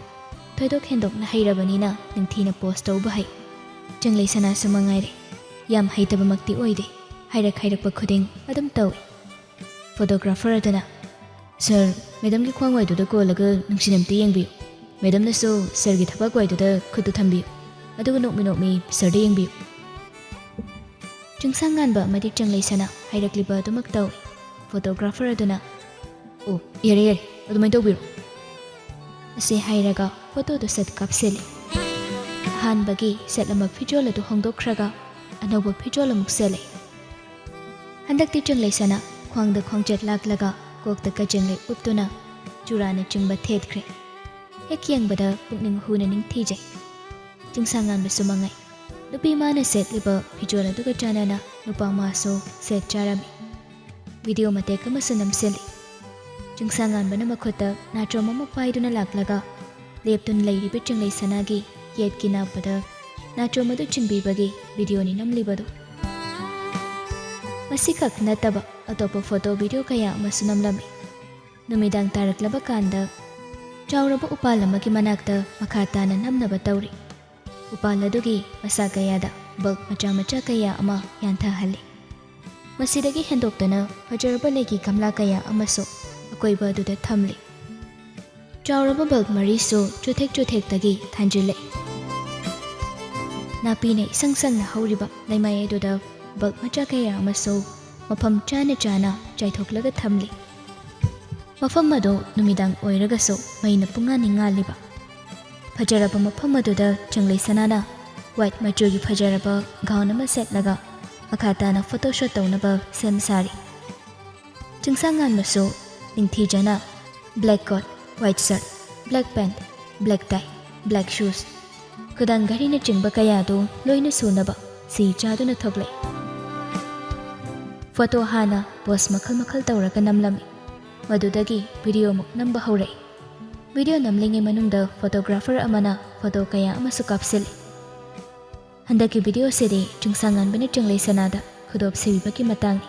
ꯊꯣꯏꯗꯣꯛ ꯍꯦꯟꯗꯣꯛꯅ ꯍꯩꯔꯕꯅꯤꯅ ꯅꯤꯡꯊꯤꯅ ꯄꯣꯁ ꯇꯧꯕ ꯍꯩ꯫ ꯆꯪꯂꯩ ꯁꯅꯥꯁꯨ ꯃꯉꯥꯏꯔꯦ ꯌꯥꯝ ꯍꯩꯇꯕꯃꯛꯇꯤ ꯑꯣꯏꯗꯦ ꯍꯥꯏꯔꯛꯄ ꯈꯨꯗꯤꯡ ꯑꯗꯨꯝ ꯇꯧꯏ꯫ ꯐꯣꯇꯣꯒ꯭ꯔꯥꯐꯔ ꯑꯗꯨꯅ ꯁꯥꯔ ꯃꯦꯗꯝꯒꯤ ꯈ꯭ꯋꯥꯡꯋꯥꯏꯗꯨꯗ ꯀꯣꯜꯂꯒ ꯅꯨꯡꯁꯤꯅ ꯑꯝꯇ ꯌꯦꯡꯕꯤꯌꯨ꯫ ꯃꯦꯗꯝꯅꯁꯨ ꯁꯥꯔꯒꯤ ꯊꯕꯛ ꯋꯥꯏꯗꯨꯗ ꯈꯨꯠꯇꯨ ꯊꯝꯕꯤꯌꯨ ꯑꯗꯨꯒ ꯅꯣꯛꯃꯤ ꯁꯥꯔꯗ ꯌꯦꯡꯕꯤꯌꯨ꯫ ꯆꯤꯡꯁꯥꯡ ꯉꯥꯟꯕ ꯑꯃꯗꯤ ꯆꯪꯂꯩ ꯁꯅꯥ ꯍꯥꯏꯔꯛꯂꯤꯕ ꯑꯗꯨꯃꯛ ꯇꯧꯏ꯫ ꯐꯣꯇꯣꯒ꯭ꯔꯥꯐꯔ ꯑꯗꯨꯅ ꯑꯣ ꯌꯥꯔꯦ ꯑꯗꯨꯃꯥꯏꯅ ꯇꯧꯕꯤꯔꯣ꯫ ꯑꯁꯤ ꯍꯥꯏꯔꯒ ꯐꯣꯇꯣꯗꯨ ꯁꯠ ꯀꯥꯞꯁꯤꯜꯂꯤ꯫ ꯑꯍꯥꯟꯕꯒꯤ ꯁꯦꯠꯂꯝꯕ ꯐꯤꯖꯣꯜ ꯑꯗꯨ ꯍꯣꯡꯗꯣꯛꯈ꯭ꯔꯒ ꯑꯅꯧꯕ ꯐꯤꯖꯣꯜ ꯑꯃꯨꯛ ꯁꯦꯠꯂꯛꯏ꯫ ꯍꯟꯗꯛꯇꯤ ꯆꯪꯂꯩ ꯁꯅꯥ ꯈ꯭ꯋꯥꯡꯗ ꯈ꯭ꯋꯥꯡꯆꯦꯠ ꯂꯥꯛꯂꯒ ꯀꯣꯛꯇ ꯀꯖꯦꯡꯂꯩ ꯎꯞꯇꯨꯅ ꯆꯨꯔꯥꯅꯆꯤꯡꯕ ꯊꯦꯠꯈ꯭ꯔꯦ꯫ ꯍꯦꯛ ꯌꯦꯡꯕꯗ ꯄꯨꯛꯅꯤꯡ ꯍꯨꯅ ꯅꯤꯡꯊꯤꯖꯩ꯫ ꯆꯤꯡꯁꯥꯡ ꯉꯥꯟꯕꯁꯨ ꯃꯉꯥꯏ꯫ ꯅꯨꯄꯤ ꯃꯥꯅ ꯁꯦꯠꯂꯤꯕ ꯐꯤꯖꯣꯜ ꯑꯗꯨꯒ ꯆꯥꯟꯅꯅ ꯅꯨꯄꯥ ꯃꯥꯁꯨ ꯁꯦꯠ ꯆꯥꯔꯝꯃꯤ꯫ ꯚꯤꯗꯤꯑꯣ ꯃꯇꯦꯛ ꯑꯃꯁꯨ ꯅꯝꯁꯤꯜꯂꯤ꯫ ꯆꯤꯡꯁꯥꯡ ꯉꯥꯟꯕꯅ ꯃꯈꯨꯠꯇ ꯅꯥꯆꯣꯝ ꯑꯃ ꯄꯥꯏꯗꯨꯅ ꯂꯥꯛꯂꯒ ꯂꯦꯞꯇꯨꯅ ꯂꯩꯔꯤꯕ ꯆꯪꯂꯩ ꯁꯅꯥꯒꯤ ꯌꯦꯠꯀꯤ ꯅꯥꯞꯄꯗ ꯅꯥꯆꯣꯝ ꯑꯗꯨ ꯆꯤꯡꯕꯤꯕꯒꯤ ꯚꯤꯗꯤꯑꯣꯅꯤ ꯅꯝꯂꯤꯕꯗꯨ꯫ ꯃꯁꯤꯈꯛ ꯅꯠꯇꯕ ꯑꯇꯣꯞꯄ ꯐꯣꯇꯣ ꯚꯤꯗꯤꯑꯣ ꯀꯌꯥ ꯑꯃꯁꯨ ꯅꯝꯂꯝꯃꯤ꯫ ꯅꯨꯃꯤꯗꯥꯡ ꯇꯥꯔꯛꯂꯕ ꯀꯥꯟꯗ ꯆꯥꯎꯔꯕ ꯎꯄꯥꯜ ꯑꯃꯒꯤ ꯃꯅꯥꯛꯇ ꯃꯈꯥ ꯇꯥꯅ ꯅꯝꯅꯕ ꯇꯧꯔꯤ꯫ ꯎꯄꯥꯜ ꯑꯗꯨꯒꯤ ꯃꯁꯥ ꯀꯌꯥꯗ ꯕꯜꯕ ꯃꯆꯥ ꯃꯆꯥ ꯀꯌꯥ ꯑꯃ ꯌꯥꯟꯊꯍꯜꯂꯤ꯫ ꯃꯁꯤꯗꯒꯤ ꯍꯦꯟꯗꯣꯛꯇꯨꯅ ꯐꯖꯔꯕ ꯂꯩꯒꯤ ꯒꯝꯂꯥ ꯀꯌꯥ ꯑꯃꯁꯨ ꯑꯀꯣꯏꯕ ꯑꯗꯨꯗ ꯊꯝꯂꯤ꯫ ꯆꯥꯎꯔꯕ ꯕꯜꯕ ꯃꯔꯤꯁꯨ ꯆꯨꯊꯦꯛ-ꯆꯨꯊꯦꯛꯇꯒꯤ ꯊꯥꯟꯖꯤꯜꯂꯛꯏ꯫ ꯅꯥꯄꯤꯅ ꯏꯁꯪ ꯁꯪꯅ ꯍꯧꯔꯤꯕ ꯂꯩꯃꯥꯏ ꯑꯗꯨꯗ ꯕꯜꯕ ꯃꯆꯥ ꯀꯌꯥ ꯑꯃꯁꯨ ꯃꯐꯝ ꯆꯥꯅ ꯆꯥꯅ ꯆꯥꯏꯊꯣꯛꯂꯒ ꯊꯝꯂꯤ꯫ ꯃꯐꯝ ꯑꯗꯨ ꯅꯨꯃꯤꯗꯥꯡ ꯑꯣꯏꯔꯒꯁꯨ ꯃꯩꯅ ꯄꯨꯡꯉꯥꯟ ꯉꯥꯜꯂꯤꯕ꯫ ꯐꯖꯔꯕ ꯃꯐꯝ ꯑꯗꯨꯗ ꯆꯪꯂꯩꯁꯅꯥꯅ ꯋꯥꯏꯠ ꯃꯆꯨꯒꯤ ꯐꯖꯔꯕ ꯒꯥꯎꯟ ꯑꯃ ꯁꯦꯠꯂꯒ ꯃꯈꯥ ꯇꯥꯅ ꯐꯣꯇꯣꯁꯣꯠ ꯇꯧꯅꯕ ꯁꯦꯝ ꯁꯥꯔꯤ꯫ ꯆꯤꯡꯁꯥꯡꯉꯥꯟꯕꯁꯨ ꯅꯤꯡꯊꯤꯖꯅ ꯕ꯭ꯂꯦꯛ ꯀꯣꯠ, ꯋꯥꯏꯠ ꯁꯔꯠ, ꯕ꯭ꯂꯦꯛ ꯄꯦꯟꯠ, ꯕ꯭ꯂꯦꯛ ꯇꯥꯏ, ꯕ꯭ꯂꯦꯛ ꯁꯨꯁ, ꯈꯨꯗꯥꯡ ꯘꯔꯤꯅꯆꯤꯡꯕ ꯀꯌꯥꯗꯨ ꯂꯣꯏꯅ ꯁꯨꯅꯕ ꯁꯤ ꯆꯥꯗꯨꯅ ꯊꯣꯛꯂꯛꯏ꯫ ꯐꯣꯇꯣ ꯍꯥꯟꯅ ꯄꯣꯁ ꯃꯈꯜ ꯃꯈꯜ ꯇꯧꯔꯒ ꯅꯝꯂꯝꯃꯤ꯫ ꯃꯗꯨꯗꯒꯤ ꯚꯤꯗꯤꯑꯣ ꯑꯃꯨꯛ ꯅꯝꯕ ꯍꯧꯔꯛꯏ꯫ ꯚꯤꯗꯤꯑꯣ ꯅꯝꯂꯤꯉꯩ ꯃꯅꯨꯡꯗ ꯐꯣꯇꯣꯒ꯭ꯔꯥꯐꯔ ꯑꯃꯅ ꯐꯣꯇꯣ ꯀꯌꯥ ꯑꯃꯁꯨ ꯀꯥꯞꯁꯤꯜꯂꯤ꯫ ꯍꯟꯗꯛꯀꯤ ꯚꯤꯗꯤꯑꯣꯁꯤꯗꯤ ꯆꯤꯡꯁꯥꯡꯉꯥꯟꯕꯅ ꯆꯪꯂꯩꯁꯅꯥꯗ ꯈꯨꯗꯣꯞ ꯁꯤꯕꯤꯕꯒꯤ ꯃꯇꯥꯡꯅꯤ꯫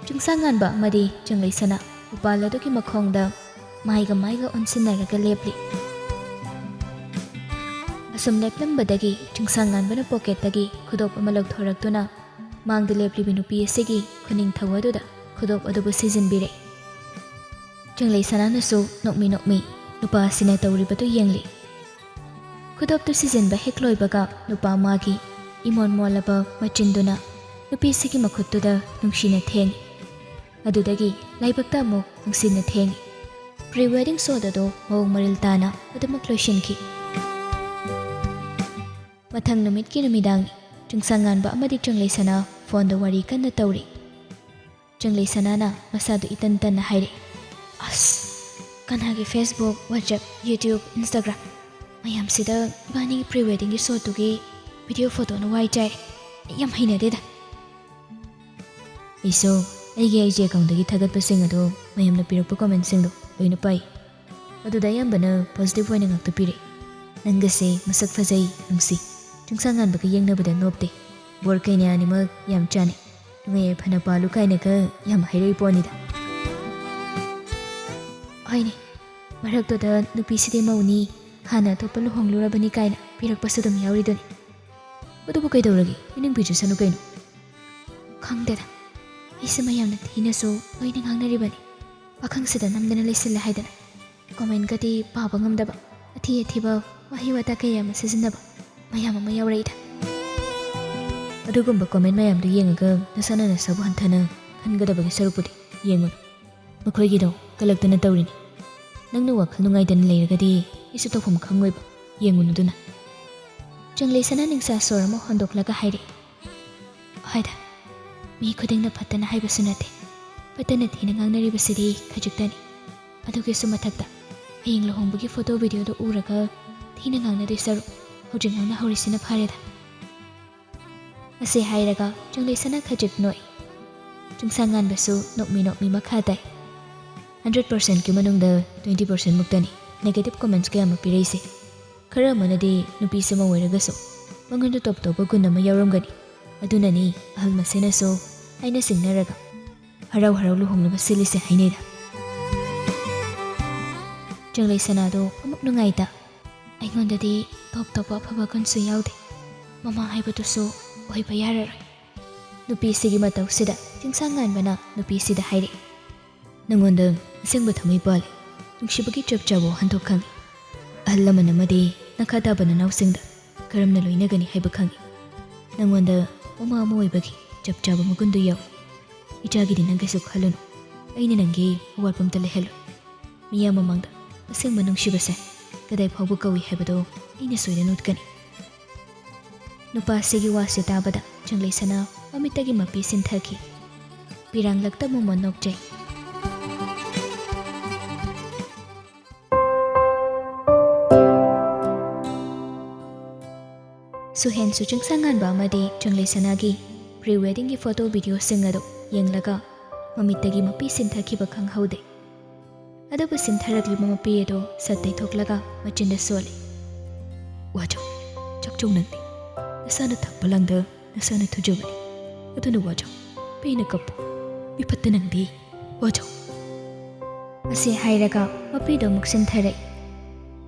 ꯆꯤꯡꯁꯥꯡꯉꯥꯟꯕ ꯑꯃꯗꯤ ꯆꯪꯂꯩꯁꯅꯥ ꯎꯄꯥꯜ ꯑꯗꯨꯒꯤ ꯃꯈꯣꯡꯗ ꯃꯥꯏꯒ ꯑꯣꯟꯁꯤꯟꯅꯔꯒ ꯂꯦꯞꯂꯤ꯫ ꯑꯁꯨꯝ ꯂꯦꯞꯂꯝꯕꯗꯒꯤ ꯆꯤꯡꯁꯥꯡꯉꯥꯟꯕꯅ ꯄꯣꯀꯦꯠꯇꯒꯤ ꯈꯨꯗꯣꯞ ꯑꯃ ꯂꯧꯊꯣꯔꯛꯇꯨꯅ ꯃꯥꯡꯗ ꯂꯦꯞꯂꯤꯕꯤ ꯅꯨꯄꯤ ꯑꯁꯤꯒꯤ ꯈꯨꯅꯤꯡꯊꯧ ꯑꯗꯨꯗ ꯈꯨꯗꯣꯞ ꯑꯗꯨꯕꯨ ꯁꯤꯖꯤꯟꯕꯤꯔꯛꯏ꯫ ꯆꯪꯂꯩꯁꯅꯥꯅꯁꯨ ꯅꯣꯛꯃꯤ ꯅꯨꯄꯥ ꯑꯁꯤꯅ ꯇꯧꯔꯤꯕꯗꯨ ꯌꯦꯡꯂꯤ꯫ ꯈꯨꯗꯣꯞꯇꯨ ꯁꯤꯖꯤꯟꯕ ꯍꯦꯛ ꯂꯣꯏꯕꯒ ꯅꯨꯄꯥ ꯃꯥꯒꯤ ꯏꯃꯣꯟ ꯃꯣꯜꯂꯕ ꯃꯆꯤꯟꯗꯨꯅ ꯅꯨꯄꯤꯁꯤꯒꯤ ꯃꯈꯨꯠꯇꯨꯗ ꯅꯨꯡꯁꯤꯅ ꯊꯦꯡꯉꯤ꯫ ꯑꯗꯨꯗꯒꯤ ꯂꯥꯏꯕꯛꯇ ꯑꯃꯨꯛ ꯅꯨꯡꯁꯤꯅ ꯊꯦꯡꯉꯤ꯫ ꯄ꯭ꯔꯤ ꯋꯦꯗꯤꯡ ꯁꯣꯗꯨ ꯃꯑꯣꯡ ꯃꯔꯤꯜ ꯇꯥꯅ ꯑꯗꯨꯃꯛ ꯂꯣꯏꯁꯤꯟꯈꯤ꯫ ꯃꯊꯪ ꯅꯨꯃꯤꯠꯀꯤ ꯅꯨꯃꯤꯗꯥꯡꯅꯤ꯫ ꯆꯤꯡꯁꯥꯡꯉꯥꯟꯕ ꯑꯃꯗꯤ ꯆꯪꯂꯩꯁꯅꯥ ꯐꯣꯟꯗ ꯋꯥꯔꯤ ꯀꯟꯅ ꯇꯧꯔꯤ꯫ ꯆꯪꯂꯩꯁꯅꯥꯅ ꯃꯁꯥꯗꯨ ꯏꯇꯟ ꯇꯟꯅ ꯍꯥꯏꯔꯛꯏ, "ꯑꯁ, ꯀꯅꯥꯒꯤ ꯐꯦꯁꯕꯨꯛ, ꯋꯥꯆꯞ, ꯌꯨꯇ꯭ꯌꯨꯕ, ꯏꯟꯁꯇꯥꯒ꯭ꯔꯥꯝ ꯃꯌꯥꯝꯁꯤꯗ ꯏꯕꯥꯅꯤꯒꯤ ꯄ꯭ꯔꯤ ꯋꯦꯗꯤꯡꯒꯤ ꯁꯣꯠꯇꯨꯒꯤ ꯚꯤꯗꯤꯑꯣ ꯐꯣꯇꯣꯅ ꯋꯥꯏ ꯆꯥꯏ꯫ ꯑꯩ ꯌꯥꯝ ꯍꯩꯅꯗꯦꯗ." ꯑꯩꯁꯨ ꯑꯩꯒꯤ IG ꯑꯦꯀꯥꯎꯟꯗꯒꯤ ꯊꯥꯒꯠꯄꯁꯤꯡ ꯑꯗꯨ ꯃꯌꯥꯝꯅ ꯄꯤꯔꯛꯄ ꯀꯣꯃꯦꯟꯠꯁꯤꯡꯗꯨ ꯂꯣꯏꯅ ꯄꯥꯏ꯫ ꯑꯗꯨꯗ ꯑꯌꯥꯝꯕꯅ ꯄꯣꯖꯤꯇꯤꯚ ꯑꯣꯏꯅ ꯉꯥꯛꯇ ꯄꯤꯔꯛꯏ꯫ "ꯅꯪꯒꯁꯦ ꯃꯁꯛ ꯐꯖꯩ, ꯅꯨꯡꯁꯤ, ꯆꯤꯡꯁꯥꯡꯉꯥꯟꯕꯒ ꯌꯦꯡꯅꯕꯗ ꯅꯣꯞꯇꯦ, ꯕꯣꯔ ꯀꯩꯅꯥ ꯑꯅꯤꯃꯛ ꯌꯥꯝ ꯆꯥꯅꯩ, ꯅꯨꯡꯉꯥꯏ ꯌꯥꯏꯐꯅ ꯄꯥꯜꯂꯨ" ꯀꯥꯏꯅꯒ ꯌꯥꯝ ꯍꯥꯏꯔꯛꯏ ꯄꯣꯠꯅꯤꯗ꯫ ꯍꯣꯏꯅꯦ, ꯃꯔꯛꯇꯨꯗ ꯅꯨꯄꯤꯁꯤꯗꯤ ꯃꯧꯅꯤ, ꯍꯥꯟꯅ ꯑꯇꯣꯞꯄ ꯂꯨꯍꯣꯡꯂꯨꯔꯕꯅꯤ ꯀꯥꯏꯅ ꯄꯤꯔꯛꯄꯁꯨ ꯑꯗꯨꯝ ꯌꯥꯎꯔꯤꯗꯨꯅꯤ꯫ ꯑꯗꯨꯕꯨ ꯀꯩꯗꯧꯔꯒꯦ, ꯃꯤꯅꯨꯡ ꯄꯤꯖꯁꯅꯨ ꯀꯩꯅꯣ꯫ ꯈꯪꯗꯦꯗ, ꯑꯩꯁꯦ ꯃꯌꯥꯝꯅ ꯊꯤꯅꯁꯨ ꯂꯣꯏꯅ ꯉꯥꯡꯅꯔꯤꯕꯅꯤ꯫ ꯄꯥꯈꯪꯁꯤꯗ ꯅꯝꯗꯅ ꯂꯩꯁꯤꯜꯂꯦ ꯍꯥꯏꯗꯅ ꯀꯣꯃꯦꯟꯠꯀꯗꯤ ꯄꯥꯕ ꯉꯝꯗꯕ, ꯑꯊꯤꯕ ꯋꯥꯍꯩ ꯋꯥꯇꯥ ꯀꯌꯥ ꯑꯃ ꯁꯤꯖꯤꯟꯅꯕ ꯃꯌꯥꯝ ꯑꯃ ꯌꯥꯎꯔꯛꯏꯗ꯫ ꯑꯗꯨꯒꯨꯝꯕ ꯀꯣꯃꯦꯟꯠ ꯃꯌꯥꯝꯗꯨ ꯌꯦꯡꯉꯒ ꯅꯁꯥꯅ ꯅꯁꯥꯕꯨ ꯍꯟꯊꯅ ꯈꯟꯒꯗꯕꯒꯤ ꯁꯔꯨꯛꯄꯨꯗꯤ ꯌꯦꯡꯉꯨꯅꯨ꯫ ꯃꯈꯣꯏꯒꯤꯗꯣ ꯀꯜꯂꯛꯇꯅ ꯇꯧꯔꯤꯅꯤ꯫ ꯅꯪꯅ ꯋꯥꯈꯜ ꯅꯨꯡꯉꯥꯏꯗꯅ ꯂꯩꯔꯒꯗꯤ ꯑꯩꯁꯨ ꯇꯧꯐꯝ ꯈꯪꯉꯣꯏꯕ, ꯌꯦꯡꯉꯨꯅꯨꯗꯨꯅ꯫ ꯆꯪꯂꯩꯁꯅꯥ ꯅꯤꯡꯁꯥ ꯁꯣꯔ ꯑꯃ ꯍꯣꯟꯗꯣꯛꯂꯒ ꯍꯥꯏꯔꯛꯏ, "ꯍꯣꯏꯗ, ꯃꯤ ꯈꯨꯗꯤꯡꯅ ꯐꯠꯇꯅ ꯍꯥꯏꯕꯁꯨ ꯅꯠꯇꯦ, ꯐꯠꯇꯅ ꯊꯤꯅ ꯉꯥꯡꯅꯔꯤꯕꯁꯤꯗꯤ ꯈꯖꯤꯛꯇꯅꯤ꯫ ꯑꯗꯨꯒꯤꯁꯨ ꯃꯊꯛꯇ ꯍꯌꯦꯡ ꯂꯨꯍꯣꯡꯕꯒꯤ ꯐꯣꯇꯣ ꯚꯤꯗꯤꯑꯣꯗꯨ ꯎꯔꯒ ꯊꯤꯅ ꯉꯥꯡꯅꯗꯣꯏ ꯁꯔꯨꯛ ꯍꯧꯖꯤꯛ ꯉꯥꯡꯅꯍꯧꯔꯤꯁꯤꯅ ꯐꯔꯦꯗ." ꯑꯁꯤ ꯍꯥꯏꯔꯒ ꯆꯪꯂꯩꯁꯅꯥ ꯈꯖꯤꯛ ꯅꯣꯛꯏ꯫ ꯆꯤꯡꯁꯥꯡꯉꯥꯟꯕꯁꯨ ꯅꯣꯛꯃꯤ ꯃꯈꯥ ꯇꯥꯏ꯫ 100%ꯀꯤ ꯃꯅꯨꯡꯗ 20% ꯃꯨꯛꯇꯅꯤ ꯅꯦꯒꯦꯇꯤꯚ ꯀꯣꯃꯦꯟꯠꯁ ꯀꯌꯥ ꯑꯃ ꯄꯤꯔꯛꯏꯁꯦ꯫ ꯈꯔ ꯑꯃꯅꯗꯤ ꯅꯨꯄꯤꯁꯤ ꯃꯧ ꯑꯣꯏꯔꯒꯁꯨ ꯃꯉꯣꯟꯗ ꯇꯣꯞ ꯇꯣꯞꯄ ꯒꯨꯟ ꯑꯃ ꯌꯥꯎꯔꯝꯒꯅꯤ, ꯑꯗꯨꯅꯅꯤ ꯑꯍꯜ ꯃꯁꯦꯅꯁꯨ ꯍꯥꯏꯅ ꯁꯤꯡꯅꯔꯒ ꯍꯔꯥꯎ ꯂꯨꯍꯣꯡꯅꯕ ꯁꯤꯜꯂꯤꯁꯦ ꯍꯥꯏꯅꯩꯗ꯫ ꯆꯪꯂꯩꯁꯅꯥꯗꯣ ꯑꯃꯨꯛ ꯅꯨꯡꯉꯥꯏꯇ, "ꯑꯩꯉꯣꯟꯗꯗꯤ ꯇꯣꯞ ꯇꯣꯞꯄ ꯑꯐꯕ ꯒꯨꯟꯁꯨ ꯌꯥꯎꯗꯦ, ꯃꯃꯥ ꯍꯥꯏꯕꯗꯨꯁꯨ ꯑꯣꯏꯕ ꯌꯥꯔꯔꯣꯏ." ꯅꯨꯄꯤꯁꯤꯒꯤ ꯃꯇꯧꯁꯤꯗ ꯆꯤꯡꯁꯥꯡꯉꯥꯟꯕꯅ ꯅꯨꯄꯤꯁꯤꯗ ꯍꯥꯏꯔꯛꯏ, "ꯅꯪꯉꯣꯟꯗ ꯑꯁꯦꯡꯕ ꯊꯃꯣꯏ ꯄꯥꯜꯂꯤ, ꯅꯨꯡꯁꯤꯕꯒꯤ ꯆꯞ ꯆꯥꯕ ꯋꯥꯍꯟꯊꯣꯛ ꯈꯪꯉꯤ꯫ ꯑꯍꯜ ꯂꯃꯟ ꯑꯃꯗꯤ ꯃꯈꯥ ꯇꯥꯕ ꯅꯅꯥꯎꯁꯤꯡꯗ ꯀꯔꯝꯅ ꯂꯣꯏꯅꯒꯅꯤ ꯍꯥꯏꯕ ꯈꯪꯉꯤ꯫ ꯅꯪꯉꯣꯟꯗ ꯃꯃꯥ ꯑꯃ ꯑꯣꯏꯕꯒꯤ ꯆꯞ ꯆꯥꯕ ꯃꯒꯨꯟꯗꯨ ꯌꯥꯎꯏ꯫ ꯏꯆꯥꯒꯤꯗꯤ ꯅꯪ ꯀꯩꯁꯨ ꯈꯜꯂꯨꯅꯨ, ꯑꯩꯅ ꯅꯪꯒꯤ ꯑꯋꯥꯠꯄ ꯑꯝꯇ ꯂꯩꯍꯜꯂꯣꯏ꯫ ꯃꯤꯌꯥꯝ ꯃꯃꯥꯡꯗ ꯑꯁꯦꯡꯕ ꯅꯨꯡꯁꯤꯕꯁꯦ ꯀꯗꯥꯏ ꯐꯥꯎꯕ ꯀꯧꯏ ꯍꯥꯏꯕꯗꯣ ꯑꯩꯅ ꯁꯣꯏꯗꯅ ꯎꯠꯀꯅꯤ." ꯅꯨꯄꯥꯁꯤꯒꯤ ꯋꯥꯁꯤ ꯇꯥꯕꯗ ꯆꯪꯂꯩꯁꯅꯥ ꯃꯃꯤꯠꯇꯒꯤ ꯃꯄꯤ ꯁꯤꯟꯊꯈꯤ꯫ ꯄꯤꯔꯥꯡꯂꯛꯇ ꯃꯣꯃꯣꯟ ꯅꯣꯛꯆꯩ꯫ ꯁꯨꯍꯦꯟꯁꯨ ꯆꯤꯡꯁꯥꯡꯉꯥꯟꯕ ꯑꯃꯗꯤ ꯆꯪꯂꯩꯁꯅꯥꯒꯤ ꯄ꯭ꯔꯤ ꯋꯦꯗꯤꯡꯒꯤ ꯐꯣꯇꯣ ꯚꯤꯗꯤꯑꯣꯁꯤꯡ ꯑꯗꯨ ꯌꯦꯡꯂꯒ ꯃꯃꯤꯠꯇꯒꯤ ꯃꯄꯤ ꯁꯤꯟꯊꯈꯤꯕ ꯈꯪꯍꯧꯗꯦ꯫ ꯑꯗꯨꯕꯨ ꯁꯤꯟꯊꯔꯛꯂꯤꯕ ꯃꯄꯤ ꯑꯗꯨ ꯁꯠ ꯇꯩꯊꯣꯛꯂꯒ ꯃꯆꯤꯟꯗ ꯁꯣꯜꯂꯤ, "ꯋꯥꯖꯧ, ꯆꯥꯛꯆꯧ ꯅꯪꯗꯤ, ꯅꯁꯥꯅ ꯊꯛꯄ ꯂꯥꯡꯗ ꯅꯁꯥꯅ ꯊꯨꯖꯕꯅꯤ, ꯑꯗꯨꯅ ꯋꯥꯖꯧ, ꯄꯦꯟꯅ ꯀꯞꯄꯨ, ꯃꯤꯐꯠꯇ ꯅꯪꯗꯤ, ꯋꯥꯖꯧ." ꯑꯁꯤ ꯍꯥꯏꯔꯒ ꯃꯄꯤꯗꯣ ꯑꯃꯨꯛ ꯁꯤꯟꯊꯔꯛꯏ꯫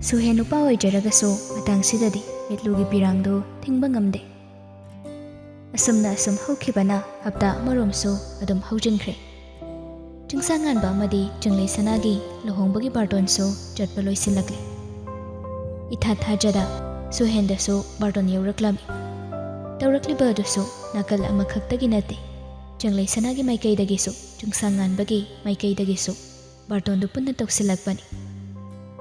ꯁꯨꯍꯦꯟ ꯅꯨꯄꯥ ꯑꯣꯏꯖꯔꯒꯁꯨ ꯃꯇꯥꯡꯁꯤꯗꯗꯤ ꯃꯤꯠꯂꯨꯒꯤ ꯄꯤꯔꯥꯡꯗꯨ ꯊꯤꯡꯕ ꯉꯝꯗꯦ꯫ ꯑꯁꯨꯝꯅ ꯑꯁꯨꯝ ꯍꯧꯈꯤꯕꯅ ꯍꯞꯇꯥ ꯑꯃꯔꯣꯝꯁꯨ ꯑꯗꯨꯝ ꯍꯧꯖꯤꯟꯈ꯭ꯔꯦ꯫ ꯆꯤꯡꯁꯥꯡꯉꯥꯟꯕ ꯑꯃꯗꯤ ꯆꯤꯡꯂꯩ ꯁꯅꯥꯒꯤ ꯂꯨꯍꯣꯡꯕꯒꯤ ꯕꯥꯔꯇꯣꯟꯁꯨ ꯆꯠꯄ ꯂꯣꯏꯁꯤꯜꯂꯛꯂꯦ꯫ ꯏꯊꯥ ꯊꯥꯖꯗ ꯁꯨꯍꯦꯟꯗꯁꯨ ꯕꯥꯔꯇꯣꯟ ꯌꯧꯔꯛꯂꯝꯃꯤ꯫ ꯇꯧꯔꯛꯂꯤꯕ ꯑꯗꯨꯁꯨ ꯅꯥꯀꯜ ꯑꯃꯈꯛꯇꯒꯤ ꯅꯠꯇꯦ, ꯆꯤꯡꯂꯩ ꯁꯅꯥꯒꯤ ꯃꯥꯏꯀꯩꯗꯒꯤꯁꯨ ꯆꯤꯡꯁꯥꯡꯉꯥꯟꯕꯒꯤ ꯃꯥꯏꯀꯩꯗꯒꯤꯁꯨ ꯕꯥꯔꯇꯣꯟꯗꯨ ꯄꯨꯟꯅ ꯇꯧꯁꯤꯜꯂꯛꯄꯅꯤ꯫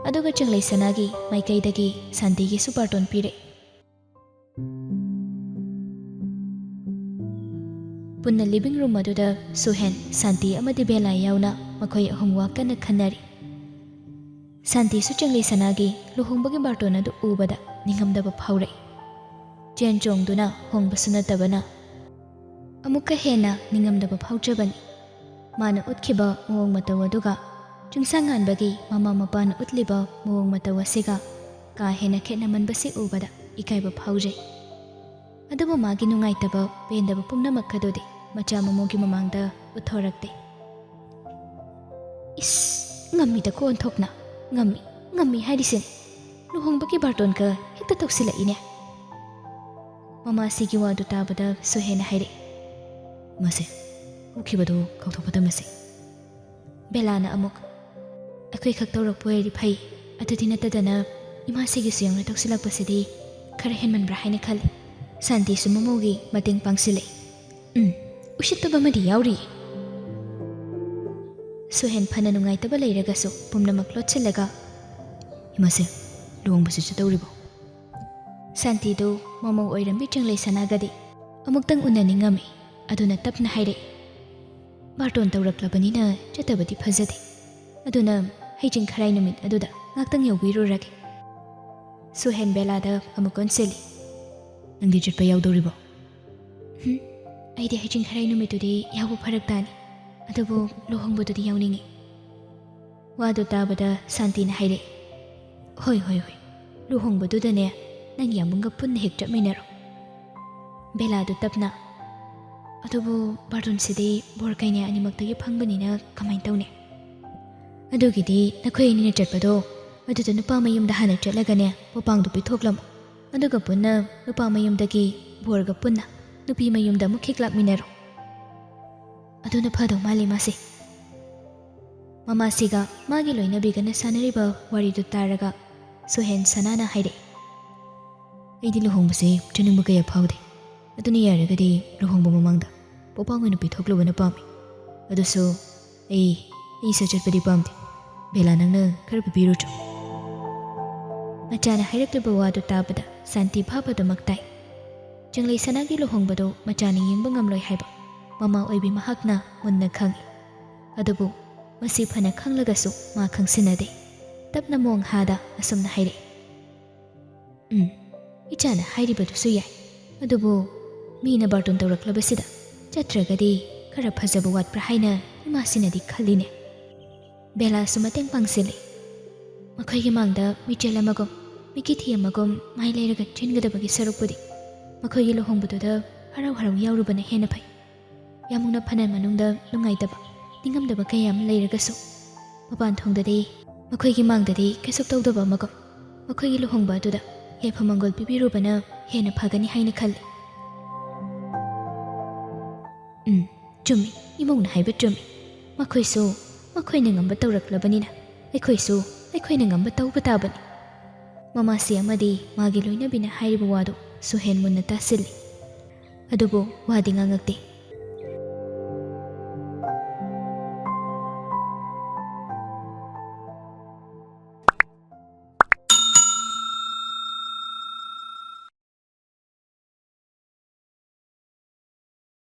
ꯑꯗꯨꯒ ꯆꯤꯡꯂꯩ ꯁꯅꯥꯒꯤ ꯃꯥꯏꯀꯩꯗꯒꯤ ꯁꯥꯟꯇꯤꯒꯤꯁꯨ ꯕꯥꯔꯇꯣꯟ ꯄꯤꯔꯛꯏ꯫ ꯄꯨꯟꯅ ꯂꯤꯕꯤꯡ ꯔꯨꯝ ꯑꯗꯨꯗ ꯁꯨꯍꯦꯟ, ꯁꯥꯟꯇꯤ ꯑꯃꯗꯤ ꯕꯦꯂꯥ ꯌꯥꯎꯅ ꯃꯈꯣꯏ ꯑꯍꯨꯝ ꯋꯥ ꯀꯟꯅ ꯈꯟꯅꯔꯤ꯫ ꯁꯥꯟꯇꯤꯁꯨ ꯆꯤꯡꯂꯩ ꯁꯅꯥꯒꯤ ꯂꯨꯍꯣꯡꯕꯒꯤ ꯕꯥꯔꯇꯣꯟ ꯑꯗꯨ ꯎꯕꯗ ꯅꯤꯡꯉꯝꯗꯕ ꯐꯥꯎꯔꯛꯏ꯫ ꯆꯦꯟ ꯆꯣꯡꯗꯨꯅ ꯍꯣꯡꯕꯁꯨ ꯅꯠꯇꯕꯅ ꯑꯃꯨꯛꯀ ꯍꯦꯟꯅ ꯅꯤꯡꯉꯝꯗꯕ ꯐꯥꯎꯖꯕꯅꯤ꯫ ꯃꯥꯅ ꯎꯠꯈꯤꯕ ꯃꯑꯣꯡ ꯃꯇꯧ ꯑꯗꯨꯒ ꯆꯤꯡꯁꯥꯡꯉꯥꯟꯕꯒꯤ ꯃꯃꯥ ꯃꯄꯥꯅ ꯎꯠꯂꯤꯕ ꯃꯑꯣꯡ ꯃꯇꯧ ꯑꯁꯤꯒ ꯀꯥ ꯍꯦꯟꯅ ꯈꯦꯠꯅꯃꯟꯕꯁꯤ ꯎꯕꯗ ꯏꯀꯥꯏꯕ ꯐꯥꯎꯖꯩ꯫ ꯑꯗꯨꯕꯨ ꯃꯥꯒꯤ ꯅꯨꯡꯉꯥꯏꯇꯕ ꯄꯦꯟꯗꯕ ꯄꯨꯝꯅꯃꯛ ꯑꯗꯨꯗꯤ ꯃꯆꯥ ꯃꯃꯧꯒꯤ ꯃꯃꯥꯡꯗ ꯎꯠꯊꯣꯔꯛꯇꯦ꯫ ꯏꯁ, ꯉꯝꯃꯤꯗꯀꯣ ꯑꯣꯟꯊꯣꯛꯅ, ꯉꯝꯃꯤ ꯍꯥꯏꯔꯤꯁꯤꯅꯦ, ꯂꯨꯍꯣꯡꯕꯒꯤ ꯕꯥꯔꯇꯣꯟꯒ ꯍꯦꯛꯇ ꯇꯧꯁꯤꯜꯂꯛꯏꯅꯦ꯫ ꯃꯃꯥꯁꯤꯒꯤ ꯋꯥꯗꯨ ꯇꯥꯕꯗ ꯁꯨꯍꯦꯟꯅ ꯍꯥꯏꯔꯛꯏ, ꯃꯁꯦ ꯍꯧꯈꯤꯕꯗꯨ ꯀꯥꯎꯊꯣꯛꯄ ꯇꯝꯃꯁꯤ꯫ ꯕꯦꯂꯥꯅ ꯑꯃꯨꯛ, ꯑꯩꯈꯣꯏ ꯈꯛ ꯇꯧꯔꯛꯄ ꯑꯣꯏꯔꯗꯤ ꯐꯩ, ꯑꯗꯨꯗꯤ ꯅꯠꯇꯗꯅ ꯏꯃꯥꯁꯤꯒꯤꯁꯨ ꯌꯥꯎꯅ ꯇꯧꯁꯤꯜꯂꯛꯄꯁꯤꯗꯤ ꯈꯔ ꯍꯦꯟꯃꯟꯕ꯭ꯔꯥ ꯍꯥꯏꯅ ꯈꯜꯂꯤ꯫ ꯁꯥꯟꯇꯤꯁꯨ ꯃꯃꯧꯒꯤ ꯃꯇꯦꯡ ꯄꯥꯡꯁꯤꯜꯂꯛꯏ꯫ ꯎꯁꯤꯠꯇꯕ ꯑꯃꯗꯤ ꯌꯥꯎꯔꯤꯌꯦ꯫ ꯁꯨꯍꯦꯟ ꯐꯅ ꯅꯨꯡꯉꯥꯏꯇꯕ ꯂꯩꯔꯒꯁꯨ ꯄꯨꯝꯅꯃꯛ ꯂꯣꯠꯁꯤꯜꯂꯒ, ꯏꯃꯥꯁꯦ ꯂꯨꯍꯣꯡꯕꯁꯤ ꯆꯠꯇꯧꯔꯤꯕꯣ? ꯁꯥꯟꯇꯤꯗꯨ ꯃꯃꯧ ꯑꯣꯏꯔꯝꯕꯤ ꯆꯤꯡꯂꯩ ꯁꯅꯥꯒꯗꯤ ꯑꯃꯨꯛꯇꯪ ꯎꯅꯅꯤꯡꯉꯝꯃꯤ꯫ ꯑꯗꯨꯅ ꯇꯞꯅ ꯍꯥꯏꯔꯛꯏ, ꯕꯥꯔꯇꯣꯟ ꯇꯧꯔꯛꯂꯕꯅꯤꯅ ꯆꯠꯇꯕꯗꯤ ꯐꯖꯗꯦ, ꯑꯗꯨꯅ ꯍꯩꯖꯤꯡ ꯈꯔꯥꯏ ꯅꯨꯃꯤꯠ ꯑꯗꯨꯗ ꯉꯥꯛꯇꯪ ꯌꯧꯕꯤꯔꯨꯔꯒꯦ꯫ ꯁꯨꯍꯦꯟ ꯕꯦꯂꯥꯗ ꯑꯃꯨꯛ ꯀꯣꯟꯁꯤꯜꯂꯤ, ꯅꯪꯗꯤ ꯆꯠꯄ ꯌꯥꯎꯗꯧꯔꯤꯕꯣ? ꯑꯩꯗꯤ ꯍꯩꯖꯤꯡ ꯈꯔꯥꯏ ꯅꯨꯃꯤꯠꯇꯨꯗꯤ ꯌꯥꯎꯕ ꯐꯔꯛ ꯇꯥꯅꯤ, ꯑꯗꯨꯕꯨ ꯂꯨꯍꯣꯡꯕꯗꯨꯗꯤ ꯌꯥꯎꯅꯤꯡꯉꯤ꯫ ꯋꯥꯗꯨ ꯇꯥꯕꯗ ꯁꯥꯟꯇꯤꯅ ꯍꯥꯏꯔꯛꯏ, ꯍꯣꯏ ꯂꯨꯍꯣꯡꯕꯗꯨꯗꯅꯦ ꯅꯪ ꯌꯥꯝꯕꯨꯡꯒ ꯄꯨꯟꯅ ꯍꯦꯛ ꯆꯠꯃꯤꯟꯅꯔꯣ꯫ ꯕꯦꯂꯥꯗꯨ ꯇꯞꯅ, ꯑꯗꯨꯕꯨ ꯕꯥꯔꯇꯣꯟꯁꯤꯗꯤ ꯕꯣꯔ ꯀꯩꯅꯥ ꯑꯅꯤꯃꯛꯇꯒꯤ ꯐꯪꯕꯅꯤꯅ ꯀꯃꯥꯏꯅ ꯇꯧꯅꯤ? ꯑꯗꯨꯒꯤꯗꯤ ꯅꯈꯣꯏ ꯑꯅꯤꯅ ꯆꯠꯄꯗꯣ ꯑꯗꯨꯗ ꯅꯨꯄꯥ ꯃꯌꯨꯝꯗ ꯍꯥꯟꯅ ꯆꯠꯂꯒꯅꯦ ꯄꯣꯄꯥꯡꯗꯨ ꯄꯤꯊꯣꯛꯂꯝꯃꯣ, ꯑꯗꯨꯒ ꯄꯨꯟꯅ ꯅꯨꯄꯥ ꯃꯌꯨꯝꯗꯒꯤ ꯕꯣꯔꯒ ꯄꯨꯟꯅ ꯅꯨꯄꯤ ꯃꯌꯨꯝꯗ ꯑꯃꯨꯛ ꯍꯦꯛ ꯂꯥꯛꯃꯤꯟꯅꯔꯣ꯫ ꯑꯗꯨꯅ ꯐꯗꯧ ꯃꯥꯜꯂꯤ ꯃꯥꯁꯦ꯫ ꯃꯃꯥꯁꯤꯒ ꯃꯥꯒꯤ ꯂꯣꯏꯅꯕꯤꯒꯅ ꯁꯥꯟꯅꯔꯤꯕ ꯋꯥꯔꯤꯗꯨ ꯇꯥꯔꯒ ꯁꯨꯍꯦꯟ ꯁꯅꯥꯅ ꯍꯥꯏꯔꯛꯏ, ꯑꯩꯗꯤ ꯂꯨꯍꯣꯡꯕꯁꯦ ꯆꯠꯅꯤꯡꯕ ꯀꯌꯥ ꯐꯥꯎꯗꯦ, ꯑꯗꯨꯅ ꯌꯥꯔꯒꯗꯤ ꯂꯨꯍꯣꯡꯕ ꯃꯃꯥꯡꯗ ꯄꯣꯄꯥꯡ ꯑꯣꯏꯅ ꯄꯤꯊꯣꯛꯂꯨꯕꯅ ꯄꯥꯝꯃꯤ꯫ ꯑꯗꯨꯁꯨ ꯑꯩꯁꯨ ꯆꯠꯄꯗꯤ ꯄꯥꯝꯗꯦ, ꯕꯦꯂꯥ ꯅꯪꯅ ꯈꯔ ꯄꯤꯕꯤꯔꯨꯆꯣ꯫ ꯃꯆꯥꯅ ꯍꯥꯏꯔꯛꯂꯤꯕ ꯋꯥꯗꯨ ꯇꯥꯕꯗ ꯁꯥꯟꯇꯤ ꯐꯥꯕꯗꯃꯛ ꯇꯥꯏ꯫ ꯆꯤꯡꯂꯩ ꯁꯅꯥꯒꯤ ꯂꯨꯍꯣꯡꯕꯗꯨ ꯃꯆꯥꯅ ꯌꯦꯡꯕ ꯉꯝꯂꯣꯏ ꯍꯥꯏꯕ ꯃꯃꯥ ꯑꯣꯏꯕꯤ ꯃꯍꯥꯛꯅ ꯃꯨꯟꯅ ꯈꯪꯏ꯫ ꯑꯗꯨꯕꯨ ꯃꯁꯤ ꯐꯅ ꯈꯪꯂꯒꯁꯨ ꯃꯥ ꯈꯪꯁꯤꯟꯅꯗꯦ꯫ ꯇꯞꯅ ꯃꯣꯡ ꯍꯥꯗ ꯑꯁꯨꯝꯅ ꯍꯥꯏꯔꯛꯏ, ꯏꯆꯥꯅ ꯍꯥꯏꯔꯤꯕꯗꯨꯁꯨ ꯌꯥꯏ, ꯑꯗꯨꯕꯨ ꯃꯤꯅ ꯕꯥꯔꯇꯣꯟ ꯇꯧꯔꯛꯂꯕꯁꯤꯗ ꯆꯠꯇ꯭ꯔꯒꯗꯤ ꯈꯔ ꯐꯖꯕ ꯋꯥꯠꯄ꯭ꯔꯥ ꯍꯥꯏꯅ ꯏꯃꯥꯁꯤꯅꯗꯤ ꯈꯜꯂꯤꯅꯦ꯫ ꯕꯦꯂꯥꯁꯨ ꯃꯇꯦꯡ ꯄꯥꯡꯁꯤꯜꯂꯤ, ꯃꯈꯣꯏꯒꯤ ꯃꯥꯡꯗ ꯃꯤꯆꯦꯜ ꯑꯃꯒꯨꯝ ꯃꯤꯀꯤꯊꯤ ꯑꯃꯒꯨꯝ ꯃꯥꯏ ꯂꯩꯔꯒ ꯆꯦꯟꯒꯗꯕꯒꯤ ꯁꯔꯨꯛꯄꯨꯗꯤ ꯃꯈꯣꯏꯒꯤ ꯂꯨꯍꯣꯡꯕꯗꯨꯗ ꯍꯔꯥꯎ ꯌꯥꯎꯔꯨꯕꯅ ꯍꯦꯟꯅ ꯐꯩ꯫ ꯌꯥꯝꯃꯨꯡꯅ ꯐꯅ ꯃꯅꯨꯡꯗ ꯅꯨꯡꯉꯥꯏꯇꯕ ꯅꯤꯡꯉꯝꯗꯕ ꯀꯌꯥ ꯑꯃ ꯂꯩꯔꯒꯁꯨ ꯃꯄꯥꯟ ꯊꯣꯡꯗꯗꯤ ꯃꯈꯣꯏꯒꯤ ꯃꯥꯡꯗꯗꯤ ꯀꯩꯁꯨ ꯇꯧꯗꯕ ꯑꯃꯒꯨꯝ ꯃꯈꯣꯏꯒꯤ ꯂꯨꯍꯣꯡꯕ ꯑꯗꯨꯗ ꯌꯥꯏꯐ ꯃꯪꯒꯣꯜ ꯄꯤꯕꯤꯔꯨꯕꯅ ꯍꯦꯟꯅ ꯐꯒꯅꯤ ꯍꯥꯏꯅ ꯈꯜꯂꯤ꯫ ꯆꯨꯝꯃꯤ, ꯏꯃꯧꯅ ꯍꯥꯏꯕ ꯆꯨꯝꯃꯤ꯫ ꯃꯈꯣꯏꯁꯨ ꯃꯈꯣꯏꯅ ꯉꯝꯕ ꯇꯧꯔꯛꯂꯕꯅꯤꯅ ꯑꯩꯈꯣꯏꯁꯨ ꯑꯩꯈꯣꯏꯅ ꯉꯝꯕ ꯇꯧꯕ ꯇꯥꯕꯅꯤ꯫ ꯃꯃꯥꯁꯤ ꯑꯃꯗꯤ ꯃꯥꯒꯤ ꯂꯣꯏꯅꯕꯤꯅ ꯍꯥꯏꯔꯤꯕ ꯋꯥꯗꯨ ꯁꯨꯍꯦꯟ ꯃꯨꯟꯅ ꯇꯥꯁꯤꯜꯂꯤ꯫ ꯑꯗꯨꯕꯨ ꯋꯥꯗꯤ ꯉꯥꯡꯉꯛꯇꯦ꯫